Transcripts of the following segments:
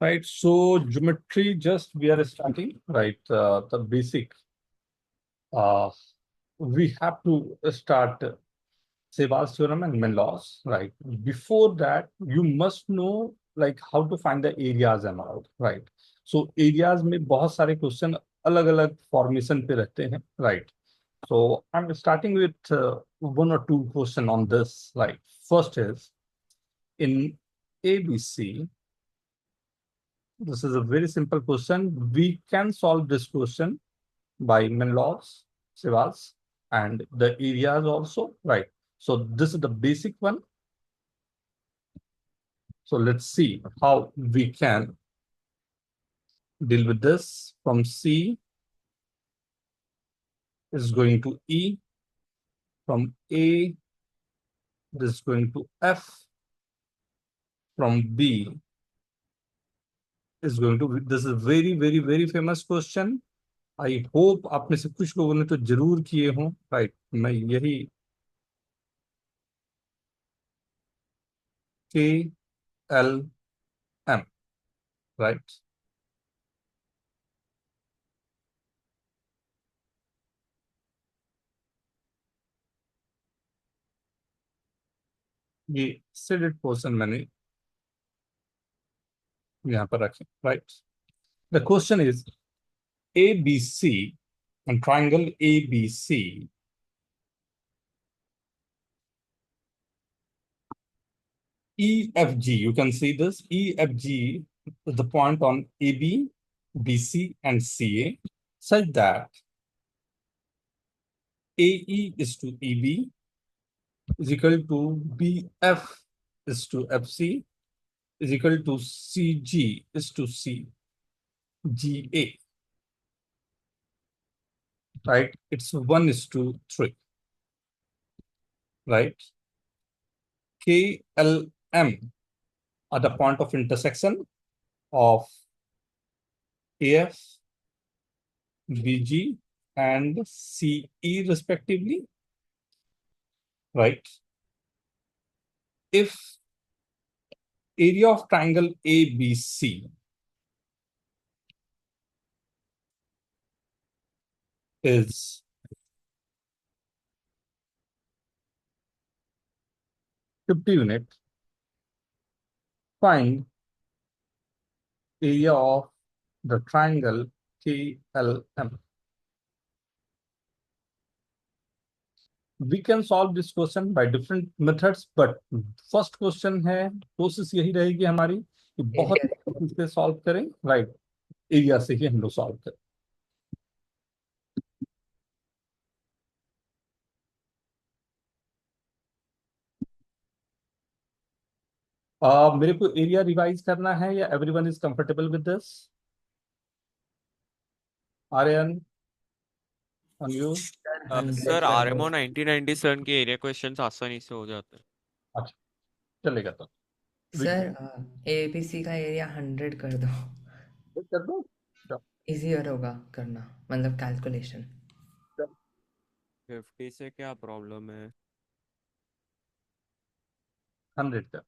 Right. So geometry, just we are starting, right? The basic. Uh, we have to start Sebas theorem and Min laws, right? Before that, you must know like how to find the areas and all, right? So areas में बहुत सारे question अलग अलग formation पे रहते हैं, right? So I'm starting with one or two question on this. Like first is in ABC. This is a very simple question. We can solve this question by Menlaw's, Sivas, and the areas also, right? So this is the basic one. So let's see how we can deal with this. From C is going to E, from A this is going to F, from B is going to, this is a very famous question. I hope आप में से कुछ लोगों ने तो जरूर किए हों, राइट? मैं यही KLM, राइट? ये सेडेड पोर्शन मैंने यहाँ पर रखे, right? The question is ABC and triangle ABC EFG, you can see this EFG is the point on AB, BC and CA such that AE is to EB is equal to BF is to FC is equal to CG is to CGA, right? It's 1 is to 3, right? KLM are the point of intersection of AF, BG and CE respectively, right? If area of triangle ABC is 50 unit, find area of the triangle KLM. We can solve this question by different methods, but first question है, कोशिश यही रहेगी हमारी कि बहुत area से solve करें, right? Area से ही हम लोग सॉल्व करें. मेरे को एरिया रिवाइज करना है या everyone is comfortable with this? Aryan, on you? Hundred sir कर दो। आरएमओ 1997 के एरिया क्वेश्चंस आसानी से हो जाते हैं। अच्छा, चलेगा तो सर ABC का एरिया 100 कर दो। कर दो. इजियर होगा करना, मतलब कैलकुलेशन। 50 से क्या प्रॉब्लम है? 100 का.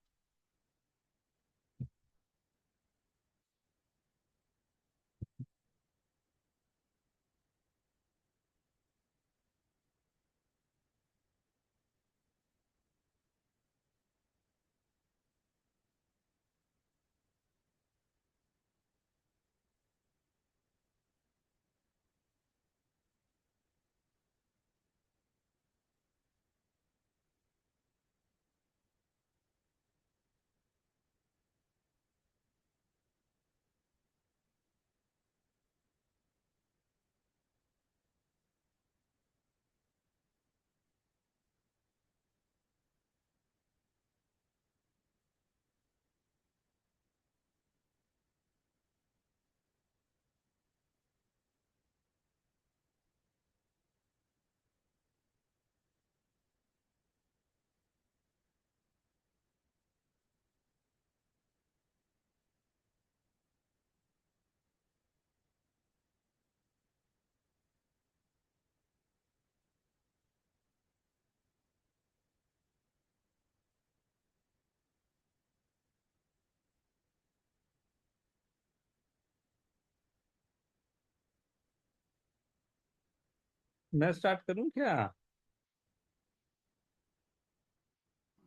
मैं स्टार्ट करूं क्या?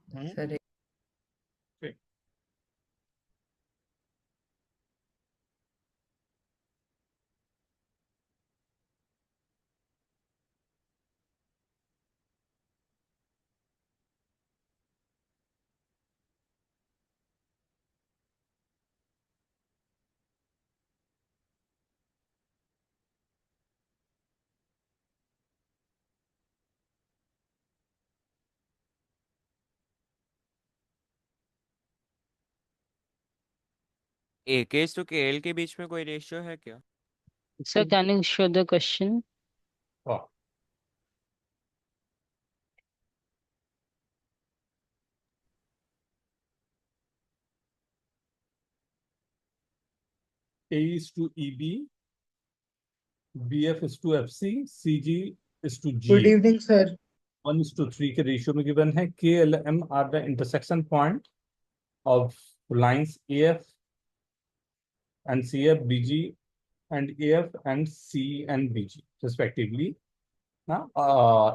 सर ठीक। AKs तो KL के बीच में कोई रेशियो है क्या? Sir, can you show the question? हाँ, A is to EB, BF is to FC, CG is to Good GA. evening, sir. 1:3 के रेशियो में गिवन है. KLM are the intersection point of lines AF and CF, BG, and AF and C and BG respectively. Now,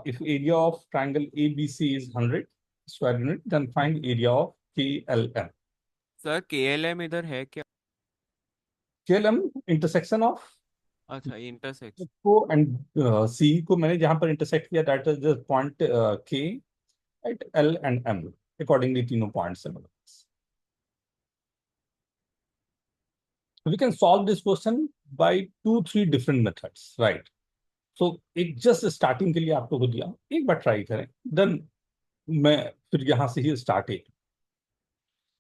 if area of triangle ABC is 100 square unit, then find area of KLM. Sir KLM इधर है क्या? KLM intersection of अच्छा, intersection. को and C को मैंने जहां पर intersect किया, that is the point K at L and M. Accordingly, तीनों पॉइंट्स हैं. We can solve this question by 2-3 different methods, right? So एक जस्ट स्टार्टिंग के लिए आपको को दिया, एक बार ट्राई करें, देन मैं फिर यहां से ही स्टार्ट. एक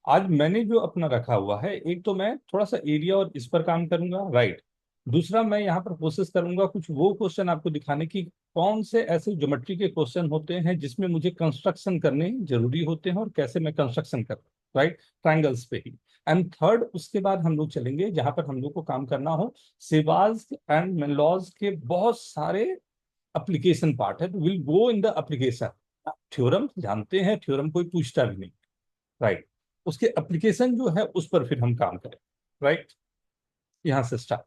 आज मैंने जो अपना रखा हुआ है, एक तो मैं थोड़ा सा एरिया और इस पर काम करूंगा, राइट. दूसरा मैं यहाँ पर कोशिश करूंगा कुछ वो क्वेश्चन आपको दिखाने की, कौन से ऐसे ज्योमेट्री के क्वेश्चन होते हैं जिसमें मुझे कंस्ट्रक्शन करने जरूरी होते हैं और कैसे मैं कंस्ट्रक्शन कर, राइट, ट्राइंगल्स पे ही. एंड थर्ड, उसके बाद हम लोग चलेंगे जहां पर हम लोग को काम करना हो, सेवाज एंड मेनलॉज के बहुत सारे एप्लीकेशन पार्ट है. Will go in the application. Theorem जानते हैं, थ्योरम कोई पूछता भी नहीं, राइट. उसके एप्लीकेशन जो है उस पर फिर हम काम करें, राइट. यहां से स्टार्ट.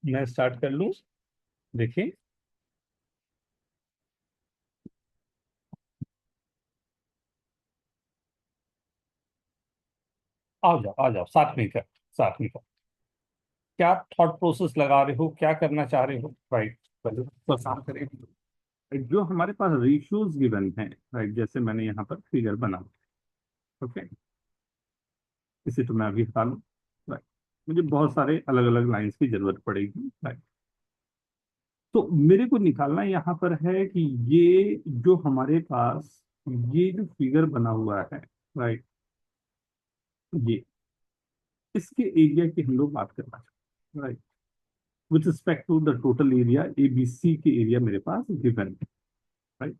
मैं स्टार्ट कर लूं. देखिए, आ जाओ साथ में कर, साथ में कर. क्या थॉट प्रोसेस लगा रहे हो, क्या करना चाह रहे हो, राइट. पहले तो काम करें. जो हमारे पास रेशियोज गिवन है, राइट, जैसे मैंने यहाँ पर फिगर बना, ओके. इसे तो मैं अभी हटा लूँ, राइट. मुझे बहुत सारे अलग अलग लाइंस की जरूरत पड़ेगी, राइट. तो मेरे को निकालना यहाँ पर है कि ये जो हमारे पास ये जो फिगर बना हुआ है, राइट। ये इसके एरिया की हम लोग बात करना चाहते हैं, right, with respect to the total area ABC के एरिया मेरे पास गिवन है, राइट।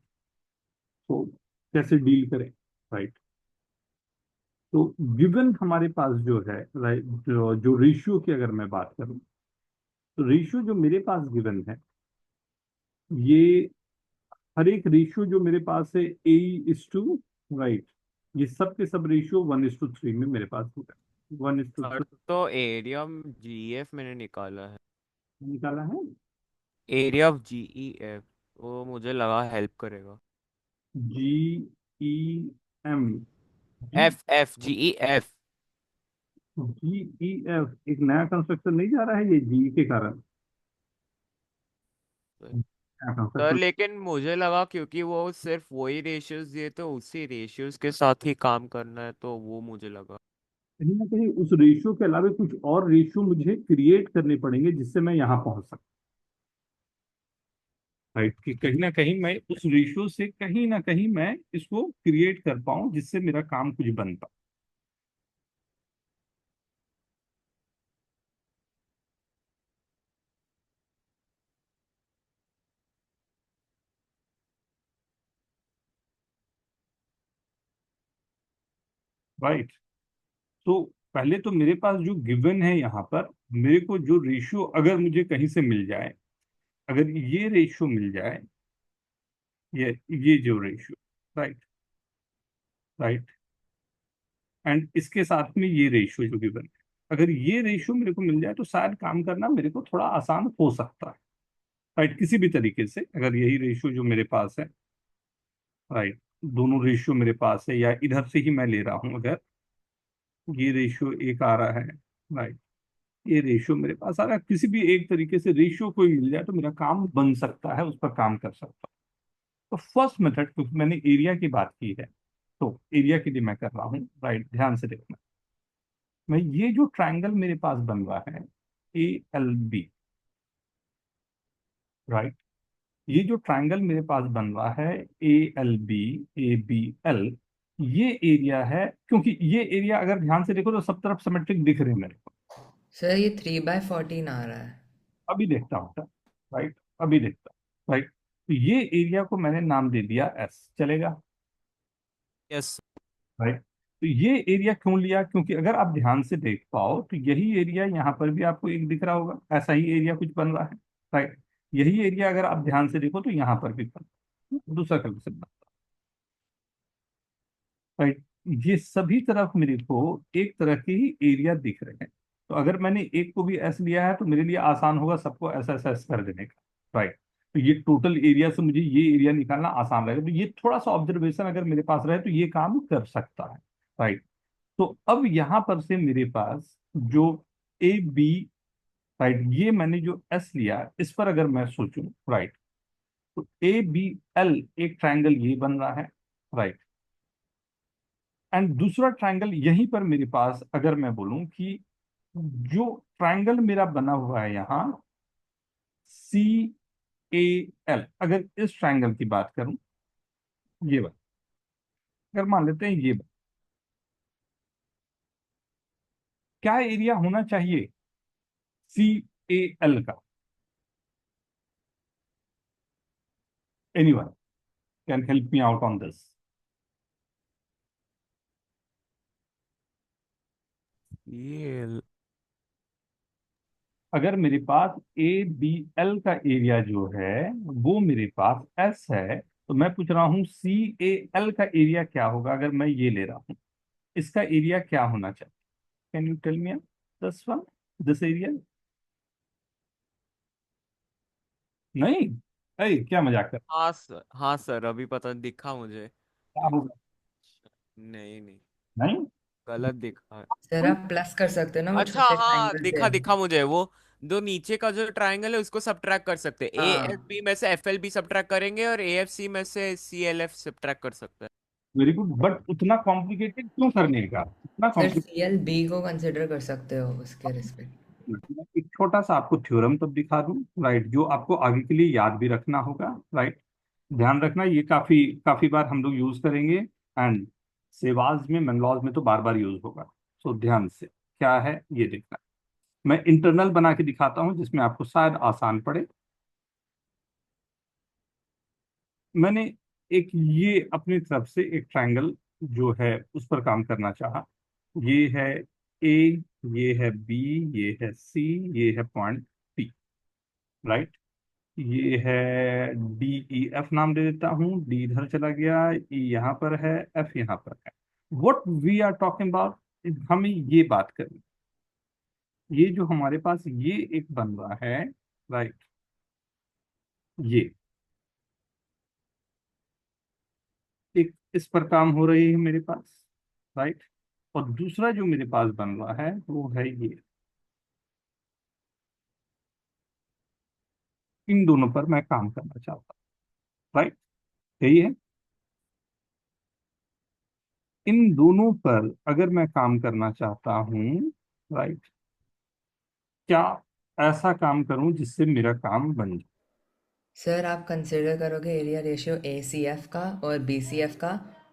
तो कैसे डील करें, राइट। तो गिवन हमारे पास जो है, राइट, जो रेशियो की अगर मैं बात करूं, तो रेशियो जो मेरे पास गिवन है, ये हर एक रेशियो जो मेरे पास है A:, राइट, ये सब के सब रेशियो 1:3 में मेरे पास होगा। 1:3 सर तो एरिया GEF मैंने निकाला है। निकाला है। एरिया ऑफ GEF वो मुझे लगा हेल्प करेगा। GEM, F GEF। GEF एक नया कंस्ट्रक्शन नहीं जा रहा है ये जी के कारण। नया सर कंस्ट्रक्शन लेकिन मुझे लगा क्योंकि वो सिर्फ वही रेशियोज दिए तो उसी रेशियोज के साथ ही काम करना है, तो वो मुझे लगा। कहीं ना कहीं उस रेशियो के अलावा कुछ और रेशियो मुझे क्रिएट करने पड़ेंगे जिससे मैं यहाँ पहुंच सकूं, राइट, कि कहीं ना कहीं मैं उस रेशियो से कहीं ना कहीं मैं इसको क्रिएट कर पाऊं जिससे मेरा काम कुछ बन पाए। राइट। तो पहले तो मेरे पास जो गिवन है यहाँ पर, मेरे को जो रेशियो अगर मुझे कहीं से मिल जाए, अगर ये रेशियो मिल जाए, ये जो रेशियो, राइट, राइट, एंड इसके साथ में ये रेशियो जो गिवन है, अगर ये रेशियो मेरे को मिल जाए तो शायद काम करना मेरे को थोड़ा आसान हो सकता है, राइट, किसी भी तरीके से अगर यही रेशियो जो मेरे पास है, राइट, दोनों रेशियो मेरे पास है या इधर से ही मैं ले रहा हूं, अगर ये रेशियो एक आ रहा है, राइट, ये रेशियो मेरे पास आ रहा है, किसी भी एक तरीके से रेशियो कोई मिल जाए तो मेरा काम बन सकता है, उस पर काम कर सकता हूँ। तो फर्स्ट मेथड, क्योंकि मैंने एरिया की बात की है तो एरिया के लिए मैं कर रहा हूँ, राइट, ध्यान से देखना। मैं ये जो ट्रायंगल मेरे पास बन रहा है ALB, राइट, ये जो ट्रायंगल मेरे पास बन रहा है ALB ABL, ये एरिया है, क्योंकि ये एरिया अगर ध्यान से देखो तो सब तरफ सिमेट्रिक दिख रहे हैं मेरे को। सर ये 3/14 आ रहा है। अभी देखता हूँ, राइट, अभी देखता हूँ, राइट। तो ये एरिया को मैंने नाम दे दिया S, चलेगा, यस। राइट। तो ये एरिया क्यों लिया, क्योंकि अगर आप ध्यान से देख पाओ तो यही एरिया यहाँ पर भी आपको एक दिख रहा होगा, ऐसा ही एरिया कुछ बन रहा है, राइट। यही एरिया अगर आप ध्यान से देखो तो यहाँ पर भी बन रहा है, दूसरा कलर से बन, राइट। ये सभी तरफ मेरे को एक तरह के ही एरिया दिख रहे हैं, तो अगर मैंने एक को भी एस लिया है तो मेरे लिए आसान होगा सबको ऐसा ऐसा ऐसा कर देने का, राइट। तो ये टोटल एरिया से मुझे ये एरिया निकालना आसान रहेगा, तो ये थोड़ा सा ऑब्जर्वेशन अगर मेरे पास रहे तो ये काम कर सकता है, राइट। तो अब यहाँ पर से मेरे पास जो AB, राइट, ये मैंने जो S लिया इस पर अगर मैं सोचूं, राइट, तो ABL एक ट्रायंगल ये बन रहा है, राइट, एंड दूसरा ट्रायंगल यहीं पर मेरे पास अगर मैं बोलूं कि जो ट्रायंगल मेरा बना हुआ है यहाँ CAL, अगर इस ट्रायंगल की बात करूं, ये बात अगर मान लेते हैं ये बात, क्या एरिया होना चाहिए CAL का? Anyone can help me out on this? ये अगर मेरे पास ABL का एरिया जो है वो मेरे पास S है, तो मैं पूछ रहा हूँ CAL का एरिया क्या होगा अगर मैं ये ले रहा हूँ, इसका एरिया क्या होना चाहिए? Can you tell me this one, this area? नहीं, अरे क्या मजाक कर, हाँ सर अभी पता दिखा मुझे। क्या होगा? नहीं नहीं, नहीं, गलत दिखा। सर आप प्लस कर सकते हो ना वो अच्छा छोटे हाँ, ट्रायंगल पे। दिखा दिखा मुझे वो। जो नीचे का जो ट्रायंगल है उसको सब्ट्रैक्ट कर सकते हैं, हाँ AFB में से FLB सब्ट्रैक्ट करेंगे और AFC में से CLF सब्ट्रैक्ट कर सकते हैं। वेरी गुड, बट उतना कॉम्प्लिकेटेड क्यों करने का, इतना सर कॉम्प्लिकेटेड? CLB को कंसिडर कर सकते हो उसके रिस्पेक्ट। एक छोटा सा आपको थ्योरम तब दिखा दूं, राइट, जो आपको आगे के लिए याद भी रखना होगा, राइट। ध्यान रखना, ये काफी काफी बार हम लोग यूज करेंगे, एंड सेवाज में मेनलॉज में तो बार बार यूज होगा। सो ध्यान से क्या है ये देखना। मैं इंटरनल बना के दिखाता हूं जिसमें आपको शायद आसान पड़े। मैंने एक ये अपनी तरफ से एक ट्रायंगल जो है उस पर काम करना चाहा। ये है ए, ये है बी, ये है सी, ये है पॉइंट पी, राइट। ये है डी, ई, एफ नाम दे देता हूँ। डी इधर चला गया, ई यहाँ पर है, एफ यहाँ पर है। What we are talking about, हमें ये बात करनी। ये जो हमारे पास ये एक बन रहा है, राइट, ये एक इस पर काम हो रही है मेरे पास, राइट। और दूसरा जो मेरे पास बन रहा है वो है ये। इन दोनों पर मैं काम करना चाहता हूँ, राइट। यही है। इन दोनों पर अगर मैं काम करना चाहता हूँ, राइट, क्या ऐसा काम करूं जिससे मेरा काम बन जाए। सर आप कंसिडर करोगे एरिया रेशियो ACF का और BCF का,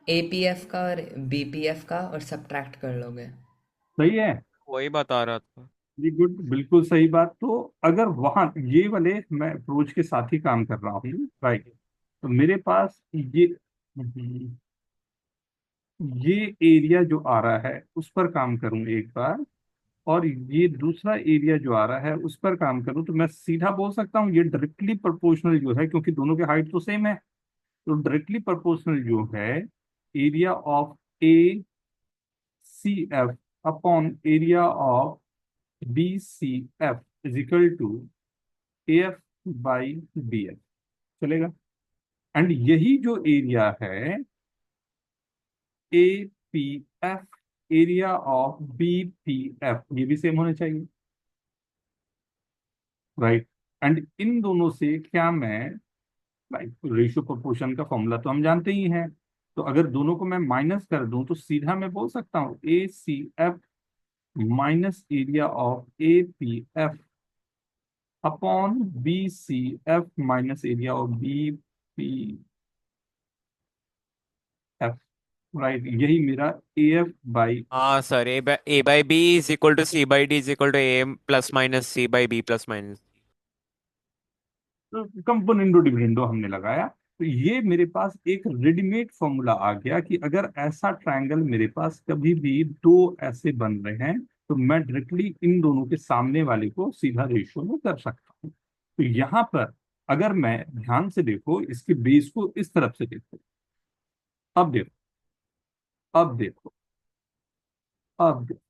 APF का और BPF का, और सब्ट्रैक्ट कर लोगे। सही है। वही बता रहा था। वेरी गुड, बिल्कुल सही बात। तो अगर वहां ये वाले मैं अप्रोच के साथ ही काम कर रहा हूँ, राइट, तो मेरे पास ये एरिया जो आ रहा है उस पर काम करूं एक बार, और ये दूसरा एरिया जो आ रहा है उस पर काम करूं, तो मैं सीधा बोल सकता हूँ ये डायरेक्टली प्रोपोर्शनल जो है, क्योंकि दोनों के हाइट तो सेम है। तो डायरेक्टली प्रोपोर्शनल जो है area of A C F upon area of B C F is equal to A F by B F, चलेगा। एंड यही जो एरिया है A P F, area of B P F, ये भी same होने चाहिए, राइट। एंड इन दोनों से क्या मैं, राइट, रेशियो प्रोपोर्शन का फॉर्मूला तो हम जानते ही हैं। तो अगर दोनों को मैं माइनस कर दूं तो सीधा मैं बोल सकता हूँ A C F minus area of A P F upon B C F minus area of B P F, right. यही मेरा ए एफ बाई हाँ sir, A by B is equal to C by D is equal to A plus minus C by B plus minus. Componendo dividendo हमने लगाया। तो ये मेरे पास एक readymade formula आ गया कि अगर ऐसा ट्रायंगल मेरे पास कभी भी दो ऐसे बन रहे हैं तो मैं डायरेक्टली इन दोनों के सामने वाले को सीधा रेशियो में कर सकता हूँ। तो यहाँ पर अगर मैं ध्यान से देखो, इसके बेस को इस तरफ से देखो, अब देखो, अब देखो, अब देखो,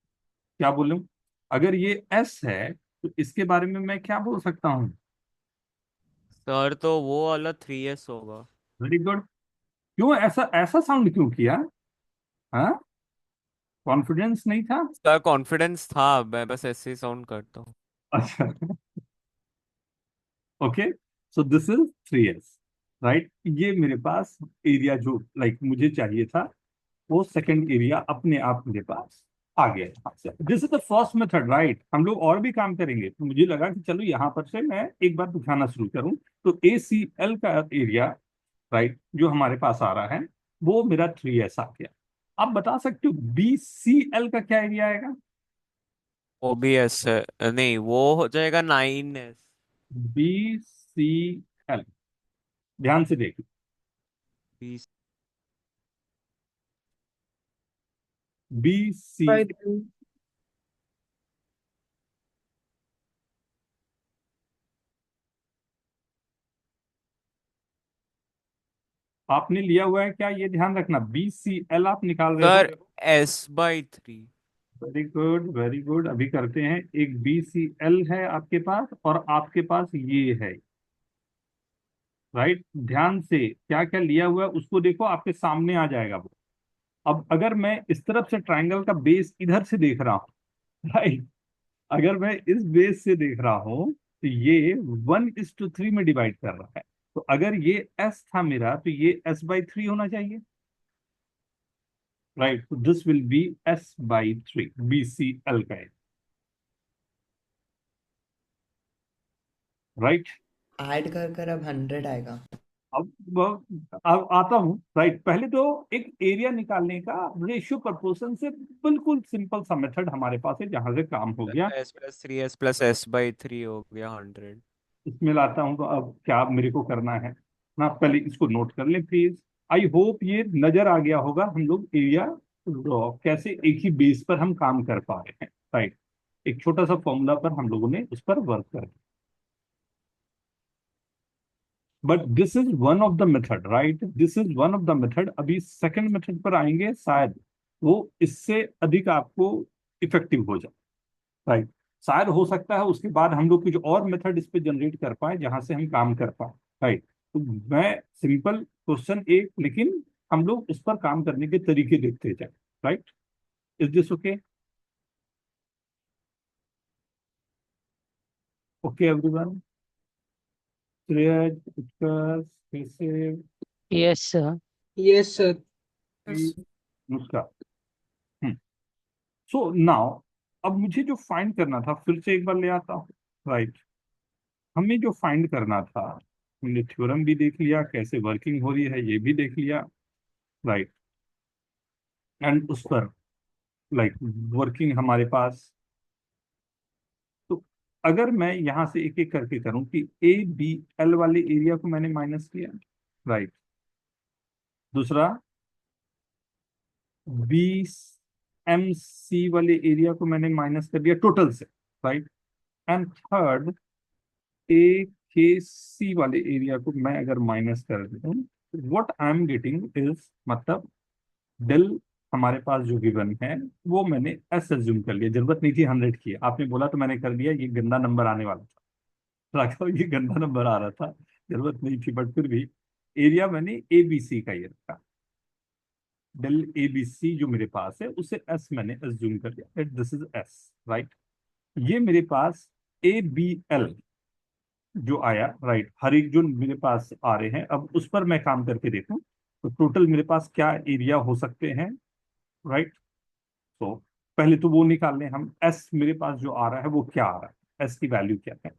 क्या बोलूं। अगर ये एस है तो इसके बारे में मैं क्या बोल सकता हूँ। सर तो वो वाला 3S होगा। Very good. क्यों ऐसा ऐसा साउंड क्यों किया? हाँ, कॉन्फिडेंस नहीं था? सर कॉन्फिडेंस था, मैं बस ऐसे ही साउंड करता हूँ। अच्छा, okay. So this is 3S, right. ये मेरे पास एरिया जो लाइक मुझे चाहिए था, वो सेकंड एरिया अपने आप मेरे पास आ गया यहाँ से। This is the first method, right. हम लोग और भी काम करेंगे, तो मुझे लगा कि चलो यहाँ पर से मैं एक बार दिखाना शुरू करूँ। तो ACL का एरिया, राइट, जो हमारे पास आ रहा है वो मेरा 3S आ गया। आप बता सकते हो BCL का क्या एरिया आएगा? OBS है, नहीं वो हो जाएगा 9S। BCL, ध्यान से देखिए। BC, By the आपने लिया हुआ है क्या, ये ध्यान रखना। BCL आप निकाल रहे हो। Sir S/3। Very good, very good. अभी करते हैं। एक BCL है आपके पास और आपके पास ये है, राइट। ध्यान से क्या क्या लिया हुआ है उसको देखो, आपके सामने आ जाएगा वो। अब अगर मैं इस तरफ से ट्रायंगल का बेस इधर से देख रहा हूँ, राइट, अगर मैं इस बेस से देख रहा हूं तो ये 1:3 में डिवाइड कर रहा है। तो अगर ये S था मेरा तो ये S/3 होना चाहिए, राइट। तो this will be S/3 BCL का, राइट। ऐड कर कर अब 100 आएगा। अब आता हूँ, राइट। पहले तो एक एरिया निकालने का रेशियो प्रोपोर्शन से बिल्कुल सिंपल सा मेथड हमारे पास है, जहां से काम हो गया। S+3S+S/3 हो गया 100। इसमें लाता हूँ, तो अब क्या मेरे को करना है ना, पहले इसको नोट कर लें प्लीज। आई होप ये नजर आ गया होगा, हम लोग एरिया कैसे एक ही बेस पर हम काम कर पा रहे हैं, राइट। एक छोटा सा फॉर्मूला पर हम लोगों ने उस पर वर्क कर, but this is one of the method, right. This is one of the method. अभी सेकंड मेथड पर आएंगे, शायद वो इससे अधिक आपको इफेक्टिव हो जाए, राइट। शायद हो सकता है उसके बाद हम लोग कुछ और मेथड इस पे जनरेट कर पाए जहां से हम काम कर पाए, राइट। तो मैं सिंपल क्वेश्चन एक, लेकिन हम लोग उस पर काम करने के तरीके देखते जाए, right. Is this okay? Okay everyone? Shreyas, Utkarsh, कैसे, Yes, sir. Yes, sir. नुस्खा। सो नाउ, अब मुझे जो फाइंड करना था, फिर से एक बार ले आता हूँ, राइट। हमें जो फाइंड करना था, हमने थ्योरम भी देख लिया, कैसे वर्किंग हो रही है ये भी देख लिया, राइट। एंड उस पर लाइक वर्किंग हमारे पास, तो अगर मैं यहां से एक एक करके करूं कि ए बी एल वाले एरिया को मैंने माइनस किया, राइट। दूसरा, बी एम सी वाले एरिया को मैंने माइनस कर दिया टोटल से, राइट। एंड थर्ड, ए के सी वाले एरिया को मैं अगर माइनस कर देता हूँ, what I am getting is, मतलब डेल हमारे पास जो गिवन है वो मैंने एस एज्यूम कर लिया, जरूरत नहीं थी 100 की, आपने बोला तो मैंने कर दिया। ये गंदा नंबर आने वाला था, रखा, ये गंदा नंबर आ रहा था, जरूरत नहीं थी, बट फिर भी एरिया मैंने ए बी सी का ये रखा। डेल ए बी सी जो मेरे पास है उसे एस मैंने एज्यूम कर लिया, दिस इज एस, राइट। ये मेरे पास ए बी एल जो आया, राइट, हर एक जो मेरे पास आ रहे हैं, अब उस पर मैं काम करके देखूं तो टोटल मेरे पास क्या एरिया हो सकते हैं, राइट। तो पहले तो वो निकाल लें हम, एस मेरे पास जो आ रहा है वो क्या आ रहा है, एस की वैल्यू क्या है।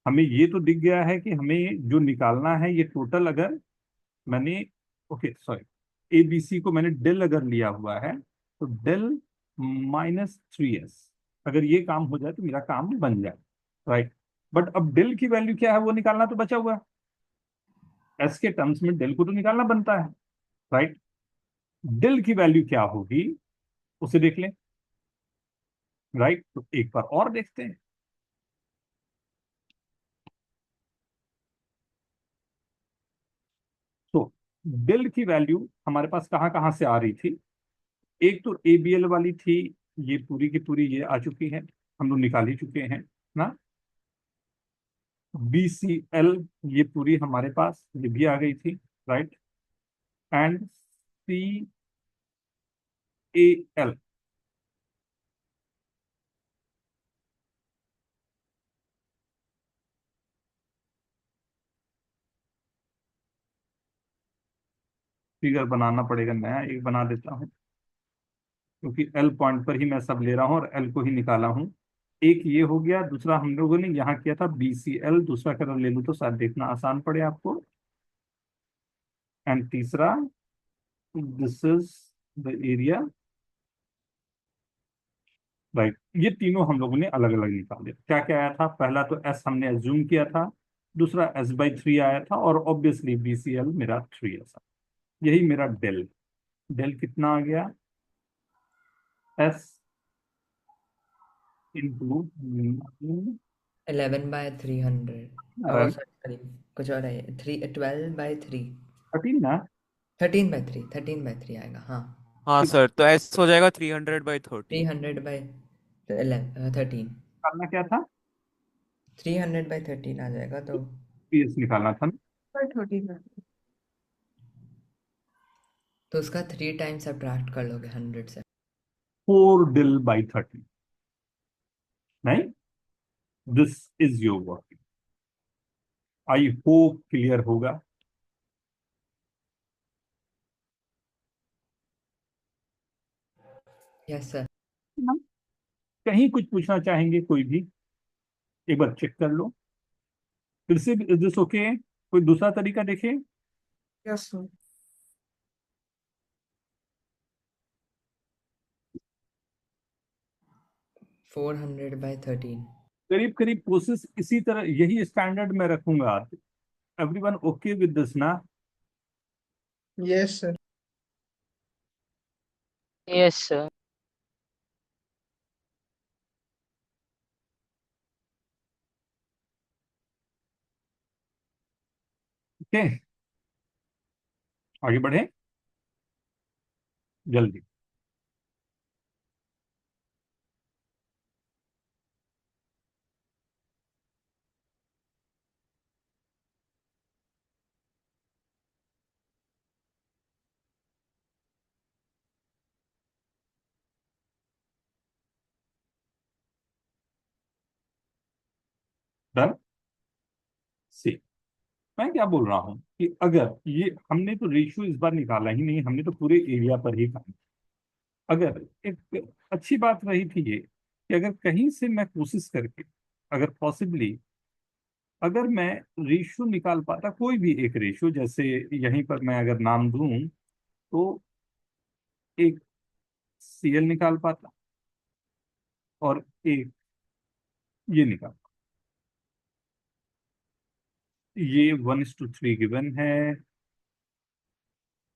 हमें ये तो दिख गया है कि हमें जो निकालना है ये टोटल, अगर मैंने, okay sorry, A B C को मैंने डेल अगर लिया हुआ है, तो डेल -3s, अगर ये काम हो जाए तो मेरा काम बन जाए, राइट। बट अब डेल की वैल्यू क्या है वो निकालना तो बचा हुआ है, एस के टर्म्स में डेल को तो निकालना बनता है, राइट। डेल की वैल्यू क्या होगी उसे देख लें, राइट। तो एक बार और देखते हैं। तो डेल की वैल्यू हमारे पास कहाँ कहाँ से आ रही थी, एक तो एबीएल वाली थी, ये पूरी की पूरी ये आ चुकी है, हम लोग निकाल ही चुके हैं ना। बीसीएल ये पूरी हमारे पास ये भी आ गई थी, right. And C A L, figure बनाना पड़ेगा, नया एक बना देता हूँ, क्योंकि एल पॉइंट पर ही मैं सब ले रहा हूँ और एल को ही निकाला हूँ। एक ये हो गया, दूसरा हम लोगों ने यहाँ किया था बीसीएल, दूसरा कलर ले लूँ तो शायद देखना आसान पड़े आपको। एंड तीसरा, this is the area, right. ये तीनों हम लोगों ने अलग अलग निकाले। क्या क्या आया था, पहला तो एस हमने एज्यूम किया था, दूसरा S/3 आया था, और ऑब्वियसली बीसीएल मेरा 3s, यही मेरा डेल। डेल कितना आ गया, एस इंटू 11/300 और सॉरी कुछ और है, 12/3, 13 ना। 13/3, 13/3 आएगा, हाँ। हाँ सर, तो S हो जाएगा 300/30। 300/13, निकालना क्या था, 300/13 आ जाएगा, तो पीएस निकालना था। उसका 3 टाइम्स सब्ट्रैक्ट कर लोगे 100 से। 4 del/30, नहीं, this is your work. I hope clear होगा। Yes sir. कहीं कुछ पूछना चाहेंगे कोई भी, एक बार चेक कर लो फिर से, इज दिस ओके? कोई दूसरा तरीका देखिए। Yes sir. 400/13। करीब करीब प्रोसेस इसी तरह, यही स्टैंडर्ड मैं रखूंगा। एवरीवन ओके विद दिस ना? Yes sir. Yes, sir. Okay, आगे बढ़े जल्दी। डन। सी, मैं क्या बोल रहा हूं कि अगर ये हमने तो रेशियो इस बार निकाला ही नहीं, हमने तो पूरे एरिया पर ही काम। अगर एक अच्छी बात रही थी ये कि अगर कहीं से मैं कोशिश करके, अगर पॉसिबली अगर मैं रेशियो निकाल पाता, कोई भी एक रेशियो, जैसे यहीं पर मैं अगर नाम दूं तो एक सीएल निकाल पाता और एक ये निकाल, ये 1:3 गिवन है,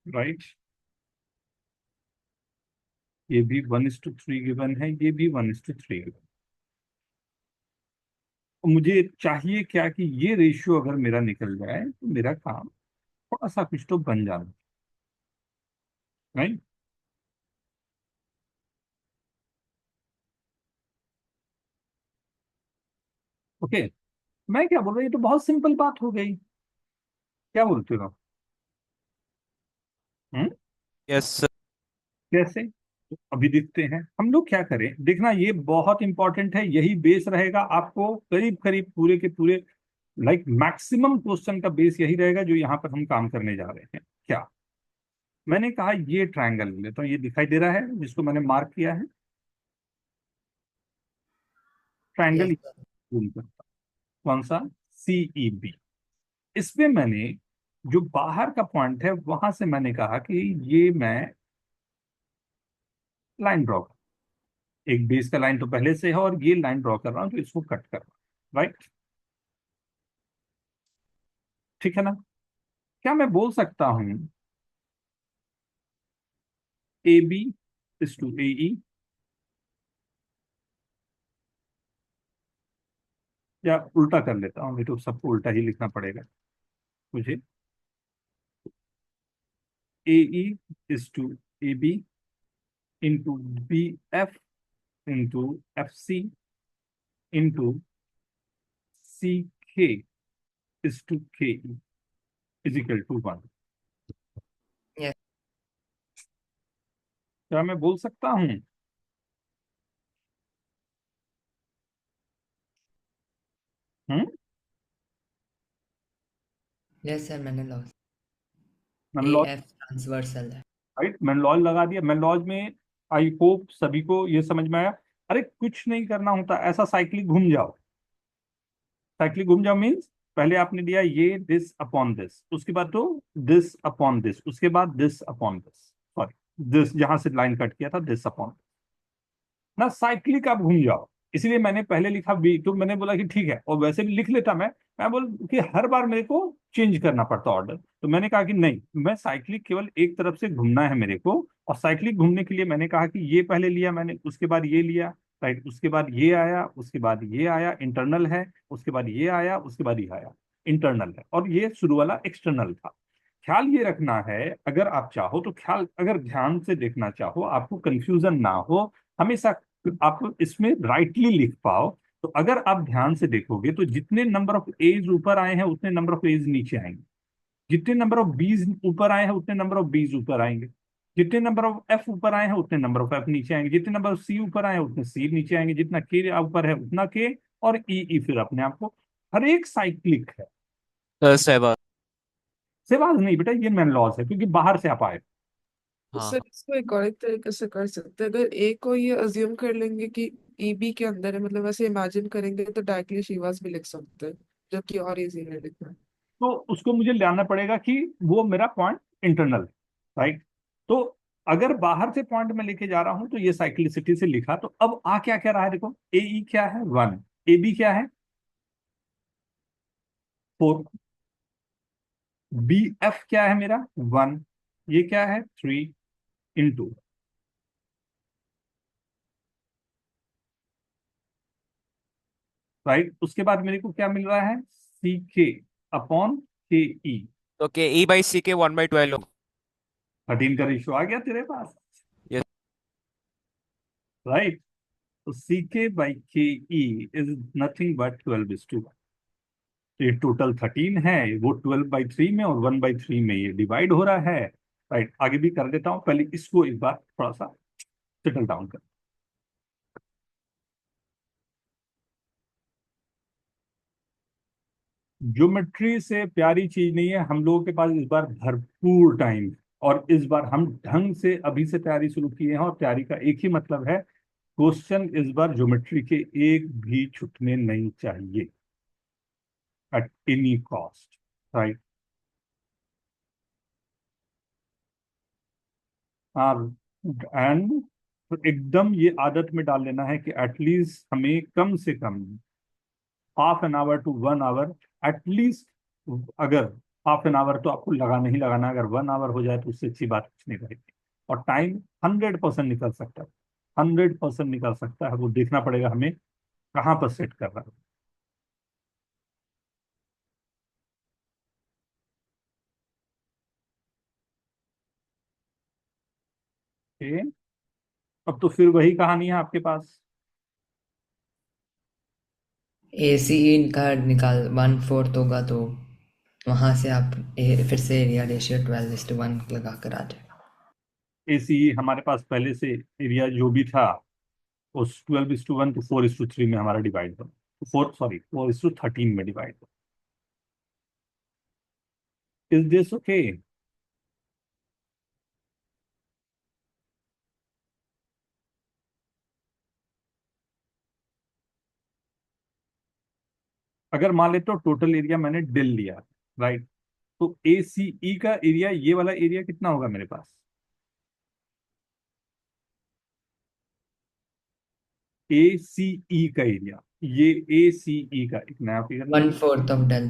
राइट? ये भी 1:3 गिवन है, ये भी 1:3 गिवन। मुझे चाहिए क्या कि ये रेशियो अगर मेरा निकल जाए तो मेरा काम थोड़ा सा कुछ तो बन जाना, राइट? ओके, मैं क्या बोल रहा हूँ, ये तो बहुत सिंपल बात हो गई। क्या बोलते हो? हम्म? Yes sir. कैसे? तो अभी देखते हैं हम लोग क्या करें। देखना, ये बहुत इंपॉर्टेंट है, यही बेस रहेगा आपको करीब करीब पूरे के पूरे, लाइक मैक्सिमम क्वेश्चन का बेस यही रहेगा जो यहाँ पर हम काम करने जा रहे हैं। क्या मैंने कहा, ये ट्रायंगल ले तो ये दिखाई दे रहा है जिसको मैंने मार्क किया है, यस ट्रायंगल। सर। कौन सा? CEB। इसमें मैंने जो बाहर का पॉइंट है वहां से मैंने कहा कि ये मैं लाइन ड्रॉ, एक बेस का लाइन तो पहले से है और ये लाइन ड्रॉ कर रहा हूं तो इसको कट कर रहा हूं, राइट? ठीक है ना? क्या मैं बोल सकता हूं AB/AE, या उल्टा कर लेता हूं, नहीं तो सबको उल्टा ही लिखना पड़ेगा मुझे। AE/AB into BF/FC CK/KE is equal to 1। Yes. क्या मैं बोल सकता हूं? Hmm? Yes sir, Menelaus. Menelaus, AF transversal है। राइट, मैंने लॉज लगा दिया। मैंने लॉज में आई होप सभी को ये समझ में आया। अरे कुछ नहीं करना होता, ऐसा साइक्लिक घूम जाओ। साइक्लिक घूम जाओ मीन्स पहले आपने दिया ये दिस अपॉन दिस, उसके बाद तो दिस अपॉन दिस, उसके बाद this upon this, sorry this जहां से लाइन कट किया था दिस अपॉन ना, साइक्लिक आप घूम जाओ। इसलिए मैंने पहले लिखा बी, तो मैंने बोला कि ठीक है, और वैसे भी लिख लेता मैं बोल कि हर बार मेरे को चेंज करना पड़ता ऑर्डर, तो मैंने कहा कि नहीं, मैं साइक्लिक केवल एक तरफ से घूमना है मेरे को। और साइक्लिक घूमने के लिए मैंने कहा कि ये पहले लिया मैंने, उसके बाद ये लिया, राइट, उसके बाद ये आया, उसके बाद ये आया इंटरनल है, उसके बाद ये आया, उसके बाद ये आया इंटरनल है, और ये शुरू वाला एक्सटर्नल था। ख्याल ये रखना है, अगर आप चाहो तो ख्याल, अगर ध्यान से देखना चाहो, आपको कंफ्यूजन ना हो, हमेशा आप इसमें राइटली लिख पाओ। तो अगर आप ध्यान से देखोगे तो जितने नंबर ऑफ एज ऊपर आए हैं उतने नंबर ऑफ एज नीचे आएंगे, जितने नंबर ऑफ बीज ऊपर आए हैं उतने नंबर ऑफ बीज ऊपर आएंगे, जितने नंबर ऑफ एफ ऊपर आए हैं उतने नंबर ऑफ एफ नीचे आएंगे, जितने नंबर ऑफ सी ऊपर आए हैं उतने सी नीचे आएंगे, जितना के ऊपर है उतना के, और ई फिर अपने आप को। हर एक साइक्लिक है। सहवाग। सेवाज नहीं बेटा, ये मैन लॉस है क्योंकि बाहर से आप आए। हाँ सर इसको एक और एक तरीके से कर सकते हैं, अगर ए को ये अज्यूम कर लेंगे कि ईबी के अंदर है, मतलब ऐसे इमेजिन करेंगे तो डायरेक्टली शिवास भी लिख सकते हैं, जो कि और इजी है लिखना। तो उसको मुझे लाना पड़ेगा कि वो मेरा पॉइंट इंटरनल, राइट। तो अगर बाहर से पॉइंट में लेके जा रहा हूं तो ये साइक्लिसिटी से लिखा, तो अब आ क्या क्या रहा है, देखो ए ई क्या है 1, ए बी क्या है 4, बी एफ क्या है मेरा 1, ये क्या है 3 इंटू, राइट। उसके बाद मेरे को क्या मिल रहा है सी के अपॉन के ई, तो के ई बाई सी के 1/12 13 का रेशियो आ गया तेरे पास, यस राइट। तो सी के बाई के ई इज नथिंग बट 12:1। तो ये टोटल 13 है, वो 12/3 में और 1/3 में ये डिवाइड हो रहा है, राइट। आगे भी कर देता हूं, पहले इसको एक बार थोड़ा सा सेटल डाउन कर। ज्योमेट्री से प्यारी चीज नहीं है, हम लोगों के पास इस बार भरपूर टाइम, और इस बार हम ढंग से अभी से तैयारी शुरू किए हैं, और तैयारी का एक ही मतलब है, क्वेश्चन इस बार ज्योमेट्री के एक भी छूटने नहीं चाहिए एट एनी कॉस्ट, राइट। हाँ, एंड एकदम ये आदत में डाल लेना है कि एटलीस्ट हमें कम से कम half an hour to 1 hour at least, अगर हाफ एन आवर तो आपको लगाना ही लगाना है, अगर 1 आवर हो जाए तो उससे अच्छी बात कुछ नहीं रहेगी। और टाइम 100% निकल सकता है, 100% निकल सकता है, वो देखना पड़ेगा हमें कहाँ पर सेट कर रहा है। अब तो फिर वही कहानी है आपके पास। ए सी का निकाल 1/4 होगा तो वहाँ से आप फिर से एरिया रेशियो 12:1 लगा कर आ जाएगा। एसीई हमारे पास पहले से एरिया जो भी था, उस 12:1 तो 4:3 में हमारा डिवाइड हो, 4:13 में डिवाइड हो। Is this okay? अगर मान ले तो टोटल एरिया मैंने डिल लिया, राइट। तो ए सी ई का एरिया, ये वाला एरिया कितना होगा मेरे पास, ए सी ई का एरिया, ये ए सी ई का एक नया फिगर ले लो। 1/4 ऑफ डेल।